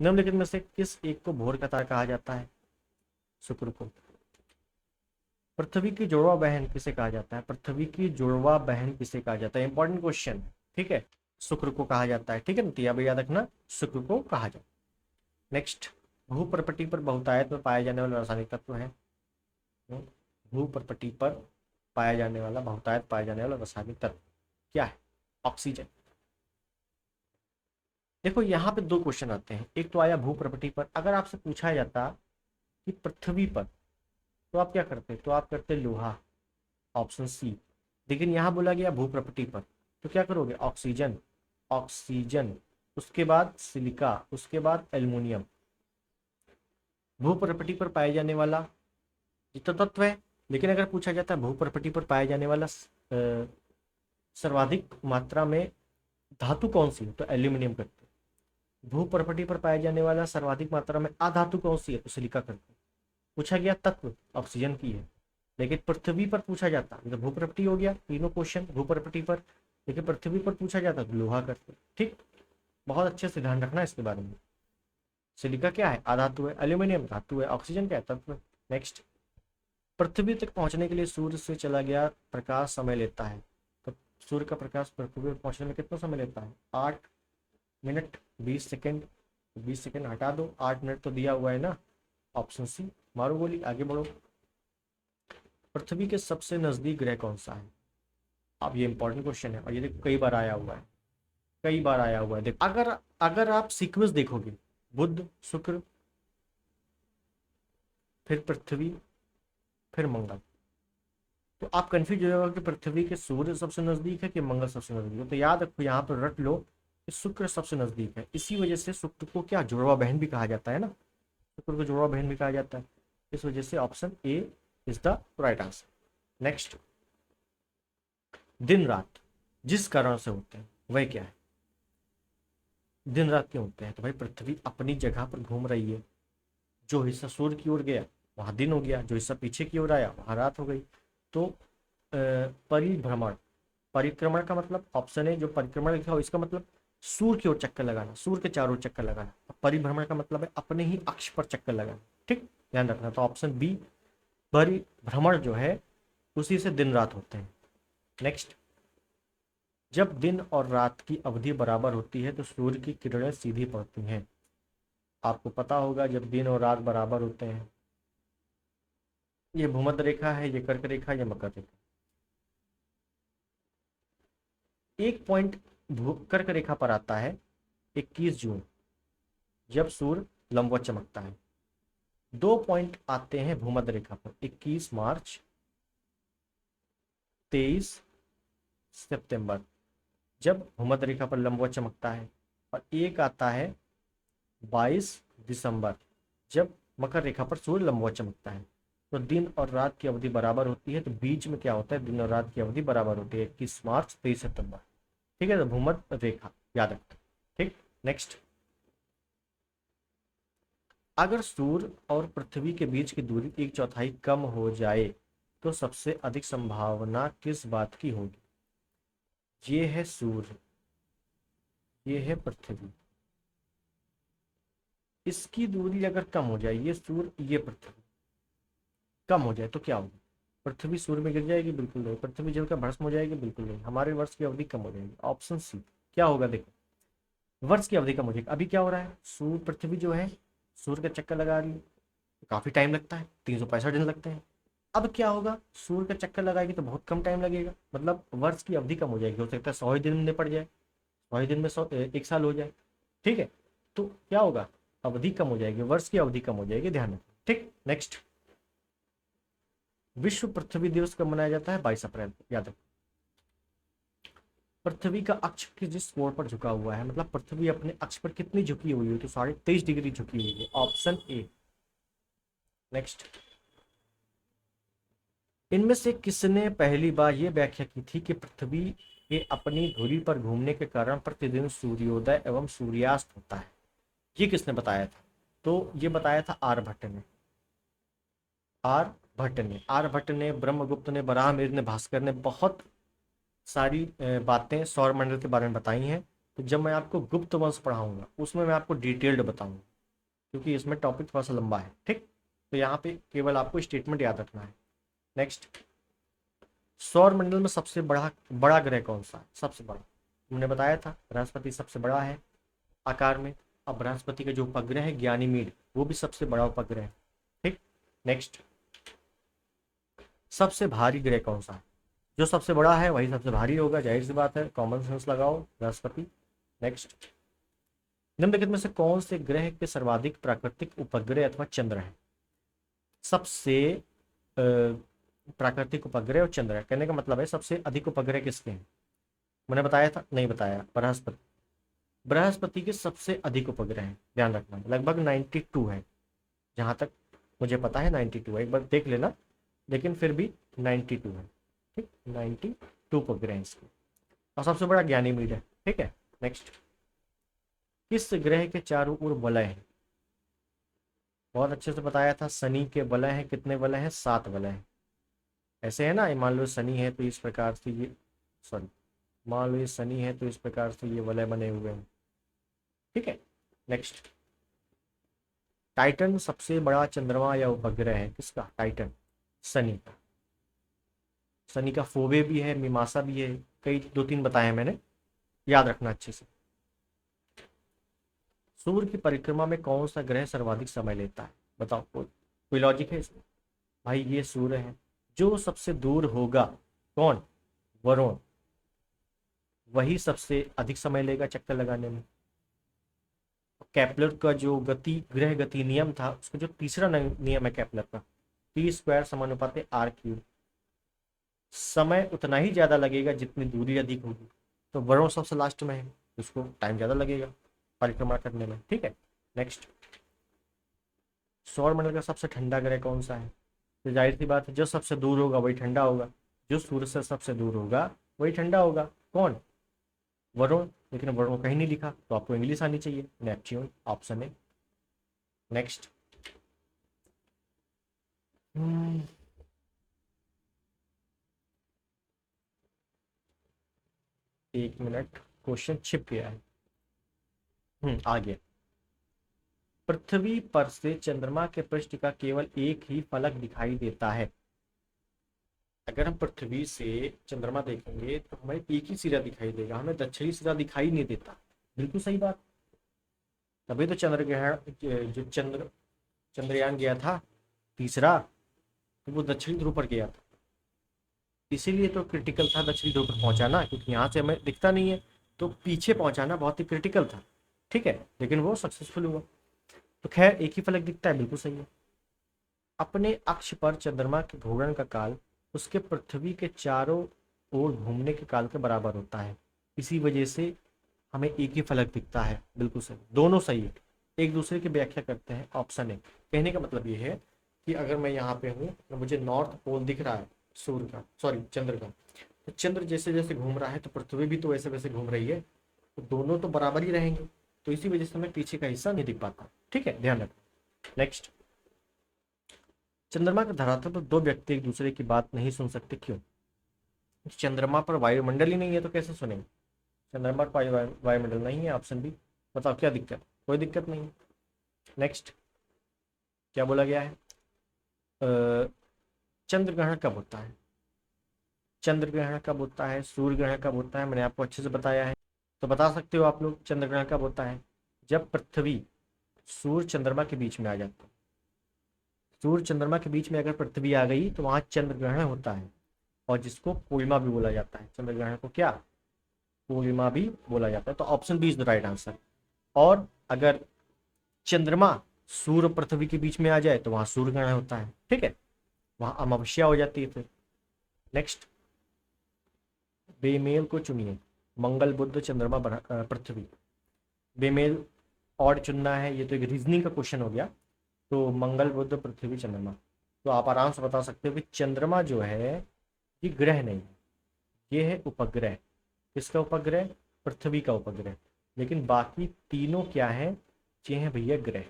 Speaker 1: निम्नलिखित में से किस एक को भोर का तारा कहा जाता है? शुक्र को। पृथ्वी की जुड़वा बहन किसे कहा जाता है? पृथ्वी की जुड़वा बहन किसे कहा जाता है? Important question. ठीक है, शुक्र को कहा जाता है। ठीक है ना, तो यह याद रखना, शुक्र को कहा जाता है। नेक्स्ट, भूप्रपटी पर बहुतायत में पाया जाने वाला रासायनिक तत्व है। भूप्रपटी पर पाया जाने वाला, बहुतायत पाया जाने वाला रासायनिक तत्व क्या है? ऑक्सीजन। देखो यहाँ पे दो क्वेश्चन आते हैं। एक तो आया भूप्रपटी पर, अगर आपसे पूछा जाता कि पृथ्वी पर, तो आप क्या करते? तो आप करते लोहा, ऑप्शन सी। लेकिन यहाँ बोला गया भूप्रपटी पर, तो क्या करोगे? ऑक्सीजन, ऑक्सीजन, उसके बाद सिलिका, उसके बाद एल्युमिनियम। भूप्रपटी पर पाए जाने वाला ये तो तत्व है, लेकिन अगर पूछा जाता है भूप्रपटी पर पाए जाने वाला सर्वाधिक मात्रा में धातु कौन सी है, तो एल्यूमिनियम करते हैं। भूप्रपटी पर पाए जाने वाला सर्वाधिक मात्रा में अधातु कौन सी है, तो सिलिका करते हैं। पूछा गया तत्व ऑक्सीजन की है, लेकिन पृथ्वी पर पूछा जाता, तो भूप्रपटी हो गया, तीनों क्वेश्चन भूप्रपटी पर, लेकिन पृथ्वी पर पूछा जाता तो लोहा करते। ठीक, बहुत अच्छे से ध्यान रखना इसके बारे में। सिलिका क्या है? अधातु है, एल्यूमिनियम धातु है, ऑक्सीजन क्या है? तत्व। नेक्स्ट, पृथ्वी तक पहुंचने के लिए सूर्य से चला गया प्रकाश समय लेता है, तो सूर्य का प्रकाश पृथ्वी पर पहुंचने में कितना समय लेता है? 8 मिनट 20 सेकेंड। 20 सेकेंड हटा दो, 8 मिनट तो दिया हुआ है ना, ऑप्शन सी। मारो गोली, आगे बढ़ो। पृथ्वी के सबसे नजदीक ग्रह कौन सा है? अब ये इंपॉर्टेंट क्वेश्चन है, और ये देखो कई बार आया हुआ है, कई बार आया हुआ है। देखो अगर अगर आप सीक्वेंस देखोगे, बुध, शुक्र, फिर पृथ्वी, फिर मंगल। तो आप कंफ्यूज हो जाओगे कि पृथ्वी के सूर्य सबसे नजदीक है कि मंगल सबसे नजदीक है। तो याद रखो, यहाँ पर रट लो कि शुक्र सबसे नजदीक है। इसी वजह से शुक्र को क्या जुड़वा बहन भी कहा जाता है ना, शुक्र को जुड़वा बहन भी कहा जाता है। इस वजह से option A is the right answer. Next, दिन रात जिस कारण से होते हैं वह क्या है? दिन रात क्यों होते हैं? तो भाई पृथ्वी अपनी जगह पर घूम रही है। जो हिस्सा सूर्य की ओर गया वहां दिन हो गया, जो हिस्सा पीछे की ओर आया वहां रात हो गई। तो परिभ्रमण, परिक्रमण का मतलब ऑप्शन है जो परिक्रमण लिखा हो इसका मतलब सूर्य की ओर चक्कर लगाना, सूर्य के चारों ओर चक्कर लगाना। परिभ्रमण का मतलब है अपने ही अक्ष पर चक्कर लगाना। ठीक, ध्यान रखना। तो ऑप्शन बी परिभ्रमण जो है उसी से दिन रात होते हैं। नेक्स्ट, जब दिन और रात की अवधि बराबर होती है तो सूर्य की किरणें सीधी पड़ती हैं। आपको पता होगा जब दिन और रात बराबर होते हैं, ये भूमध्य रेखा है, ये कर्क रेखा, ये मकर रेखा। एक पॉइंट कर्क रेखा पर आता है 21 जून जब सूर्य लंबवत चमकता है। 2 पॉइंट आते हैं भूमध्य रेखा पर 21 मार्च, 23 सितंबर जब भूमध्य रेखा पर लंबवत चमकता है। और एक आता है 22 दिसंबर जब मकर रेखा पर सूर्य लंबवत चमकता है। तो दिन और रात की अवधि बराबर होती है, तो बीच में क्या होता है, दिन और रात की अवधि बराबर होती है 21 मार्च 23 सितंबर। ठीक है, तो भूमध्य रेखा याद रखते। ठीक, नेक्स्ट, अगर सूर्य और पृथ्वी के बीच की दूरी 1/4 कम हो जाए तो सबसे अधिक संभावना किस बात की होगी? ये है सूर्य, ये है पृथ्वी, इसकी दूरी अगर कम हो जाए, ये सूर्य ये पृथ्वी कम हो जाए तो क्या होगा? पृथ्वी सूर्य में गिर जाएगी? बिल्कुल नहीं। पृथ्वी जल का भस्म हो जाएगी? बिल्कुल नहीं। हमारे वर्ष की अवधि कम हो जाएगी। ऑप्शन सी क्या होगा? देखो, वर्ष की अवधि कम हो जाएगी। अभी क्या हो रहा है, सूर्य पृथ्वी जो है सूर्य का चक्कर लगा रही है, काफी टाइम लगता है, 365 दिन लगते हैं। अब क्या होगा, सूर्य का चक्कर लगाएगी तो बहुत कम टाइम लगेगा, मतलब वर्ष की अवधि कम हो जाएगी। हो सकता है 100 ही दिन में निपट जाए, 100 ही दिन में 100 एक साल हो जाए। ठीक है, तो क्या होगा, अवधि कम हो जाएगी, वर्ष की अवधि कम हो जाएगी, ध्यान रखें। ठीक, नेक्स्ट, विश्व पृथ्वी दिवस कब मनाया जाता है? 22 अप्रैल को, याद रखें। पृथ्वी का अक्ष के जिस कोण पर झुका हुआ है, मतलब पृथ्वी अपने अक्ष पर कितनी झुकी हुई है, तो 23.5 डिग्री झुकी हुई है, ऑप्शन ए। नेक्स्ट, इनमें से किसने पहली बार यह व्याख्या की थी कि पृथ्वी के अपनी धुरी पर घूमने के कारण प्रतिदिन सूर्योदय एवं सूर्यास्त होता है? ये किसने बताया था? तो ये बताया था आर्यभट्ट ने। आर्यभट्ट ने, ब्रह्मगुप्त ने, बराहमिहिर ने, भास्कर ने बहुत सारी बातें सौर मंडल के बारे में बताई हैं। तो जब मैं आपको गुप्त वंश पढ़ाऊंगा उसमें मैं आपको डिटेल्ड बताऊंगा, क्योंकि इसमें टॉपिक थोड़ा सा लंबा है। ठीक, तो यहाँ पे केवल आपको स्टेटमेंट याद रखना है। नेक्स्ट, सौर मंडल में सबसे बड़ा बड़ा ग्रह कौन सा है? सबसे बड़ा हमने बताया था बृहस्पति सबसे बड़ा है आकार में। अब बृहस्पति का जो उपग्रह है ज्ञानीमीड, वो भी सबसे बड़ा उपग्रह है। ठीक, नेक्स्ट, सबसे भारी ग्रह कौन सा है? जो सबसे बड़ा है वही सबसे भारी होगा, जाहिर सी बात है, कॉमन सेंस लगाओ, बृहस्पति। नेक्स्ट, निम्नलिखित में से कौन से ग्रह के सर्वाधिक प्राकृतिक उपग्रह अथवा चंद्र है? सबसे प्राकृतिक उपग्रह और चंद्र है, कहने का मतलब है सबसे अधिक उपग्रह किसके हैं? मैंने बताया था, नहीं बताया, बृहस्पति। बृहस्पति के सबसे अधिक उपग्रह हैं, ध्यान रखना, लगभग 92 है, जहां तक मुझे पता है 92 है, एक बार देख लेना, लेकिन फिर भी 92 है। ठीक, 92 उपग्रह हैं इसके, और सबसे बड़ा ज्ञानीमीड है। ठीक है, नेक्स्ट, किस ग्रह के चारों ओर वलय है? बहुत अच्छे से बताया था, शनि के वलय हैं, कितने वलय हैं? 7 वलय हैं। ऐसे है ना, मान लो शनि है तो इस प्रकार से ये, सॉरी, मान लो ये शनि है तो इस प्रकार से ये वलय बने हुए हैं। ठीक है, नेक्स्ट, टाइटन सबसे बड़ा चंद्रमा या उपग्रह है किसका? टाइटन, शनि का। शनि का फोबे भी है, मीमांसा भी है, कई 2-3 बताए मैंने, याद रखना अच्छे से। सूर्य की परिक्रमा में कौन सा ग्रह सर्वाधिक समय लेता है? बताओ, कोई लॉजिक है इसमें? भाई ये सूर्य है, जो सबसे दूर होगा कौन? वरुण, वही सबसे अधिक समय लेगा चक्कर लगाने में। केपलर का जो गति ग्रह गति नियम था, उसका जो तीसरा नियम है केपलर का, टी स्क्वायर समानुपात आर क्यूब, समय उतना ही ज्यादा लगेगा जितनी दूरी अधिक होगी। तो वरुण सबसे लास्ट में है, उसको टाइम ज्यादा लगेगा परिक्रमा करने में। ठीक है, नेक्स्ट, सौरमंडल का सबसे ठंडा ग्रह कौन सा है? तो जाहिर सी बात है, जो सबसे दूर होगा वही ठंडा होगा, जो सूर्य से सबसे दूर होगा वही ठंडा होगा। कौन? वरुण। लेकिन वरुण को कहीं नहीं लिखा, तो आपको इंग्लिश आनी चाहिए, नेपच्यून, ऑप्शन है। नेक्स्ट, एक मिनट, क्वेश्चन छिप गया है। आगे, पृथ्वी पर से चंद्रमा के पृष्ठ का केवल एक ही फलक दिखाई देता है। अगर हम पृथ्वी से चंद्रमा देखेंगे तो हमें एक ही सिरा दिखाई देगा, हमें दक्षिणी सिरा दिखाई नहीं देता। बिल्कुल सही बात। तभी तो चंद्र ग्रहण जो चंद्रयान गया था तीसरा, तो वो दक्षिणी ध्रुव पर गया था, इसीलिए तो क्रिटिकल था दक्षिणी ध्रुव पर पहुंचाना, क्योंकि यहाँ से हमें दिखता नहीं है, तो पीछे पहुंचाना बहुत ही क्रिटिकल था। ठीक है, लेकिन वो सक्सेसफुल हुआ। तो खैर, एक ही फलक दिखता है, बिल्कुल सही है। अपने अक्ष पर चंद्रमा के घूर्णन का काल उसके पृथ्वी के चारों ओर घूमने के काल के बराबर होता है, इसी वजह से हमें एक ही फलक दिखता है। बिल्कुल सही, दोनों सही है, एक दूसरे की व्याख्या करते हैं। ऑप्शन है। कहने का मतलब ये है कि अगर मैं यहाँ पे हूँ तो मुझे नॉर्थ पोल दिख रहा है सूर्य का, सॉरी चंद्र का, तो चंद्र जैसे जैसे घूम रहा है तो पृथ्वी भी तो वैसे वैसे घूम रही है, तो दोनों तो बराबर ही रहेंगे, तो इसी वजह से हमें पीछे का हिस्सा नहीं दिख पाता। ठीक है, ध्यान रखो। नेक्स्ट, चंद्रमा के धरातल पर दो व्यक्ति एक दूसरे की बात नहीं सुन सकते, क्यों? चंद्रमा पर वायुमंडल ही नहीं है, तो कैसे सुनेंगे? चंद्रमा पर वायुमंडल नहीं है, ऑप्शन बी। बताओ क्या दिक्कत? कोई दिक्कत नहीं है। नेक्स्ट, क्या बोला गया है? चंद्र ग्रहण कब होता है? चंद्र ग्रहण कब होता है, सूर्य ग्रहण कब होता है, मैंने आपको अच्छे से बताया है। तो बता सकते हो आप लोग चंद्र ग्रहण कब होता है? जब पृथ्वी सूर्य चंद्रमा के बीच में आ जाता है। सूर्य चंद्रमा के बीच में अगर पृथ्वी आ गई तो वहां चंद्र ग्रहण होता है, और जिसको पूर्णिमा भी बोला जाता है। चंद्र ग्रहण को क्या पूर्णिमा भी बोला जाता है। तो option B is the right answer. और अगर चंद्रमा सूर्य पृथ्वी के बीच में आ जाए तो वहां सूर्य ग्रहण होता है। ठीक है, वहां अमावस्या हो जाती है फिर। नेक्स्ट, बेमेल को चुनिए, मंगल बुध चंद्रमा पृथ्वी। बेमेल ऑड चुनना है, ये तो एक रीजनिंग का क्वेश्चन हो गया। तो मंगल बुध पृथ्वी चंद्रमा, तो आप आराम से बता सकते हो कि चंद्रमा जो है ये ग्रह नहीं है, ये है उपग्रह। किसका उपग्रह? पृथ्वी का उपग्रह। लेकिन बाकी तीनों क्या है? ये हैं भैया ग्रह।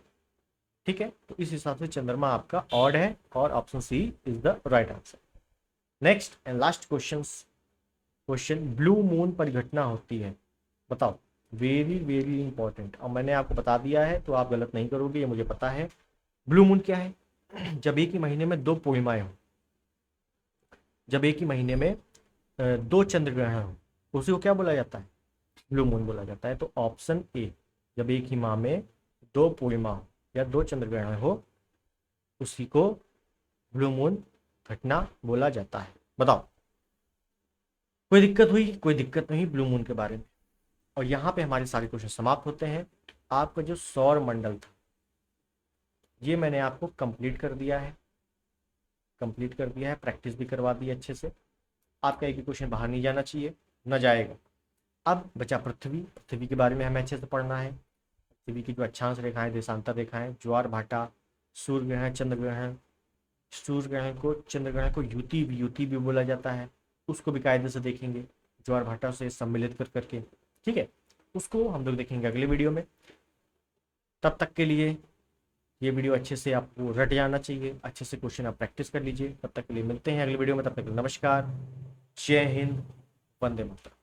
Speaker 1: ठीक है, तो इस हिसाब से चंद्रमा आपका ऑड है, और option C is the right answer. Next and last question, blue moon पर घटना होती है, बताओ। वेरी वेरी इंपॉर्टेंट, और मैंने आपको बता दिया है तो आप गलत नहीं करोगे, ये मुझे पता है। ब्लू मून क्या है? जब एक ही महीने में दो पूर्णिमाएं हो, जब एक ही महीने में दो चंद्र ग्रहण हो, उसी को क्या बोला जाता है? ब्लू मून बोला जाता है। तो ऑप्शन ए, जब एक ही माह में दो पूर्णिमा हो या दो चंद्र ग्रहण हो, उसी को ब्लू मून घटना बोला जाता है। बताओ, कोई दिक्कत हुई? कोई दिक्कत नहीं ब्लू मून के बारे में। और यहाँ पे हमारे सारे क्वेश्चन समाप्त होते हैं। आपका जो सौर मंडल था ये मैंने आपको कंप्लीट कर दिया है, प्रैक्टिस भी करवा दी अच्छे से। आपका एक भी क्वेश्चन बाहर नहीं जाना चाहिए, न जाएगा। अब बचा पृथ्वी के बारे में हमें अच्छे से पढ़ना है। पृथ्वी की जो अक्षांश रेखाएं, देशांतर रेखाएं, ज्वार भाटा, सूर्य ग्रहण, चंद्र ग्रहण। सूर्य ग्रहण को, चंद्र ग्रहण को युति भी बोला जाता है, उसको भी कायदे से देखेंगे ज्वार भाटा से सम्मिलित कर करके। ठीक है, उसको हम लोग देखेंगे अगले वीडियो में। तब तक के लिए ये वीडियो अच्छे से आपको रट जाना चाहिए, अच्छे से क्वेश्चन आप प्रैक्टिस कर लीजिए। तब तक के लिए मिलते हैं अगले वीडियो में, तब तक के लिए नमस्कार, जय हिंद, वंदे मातरम।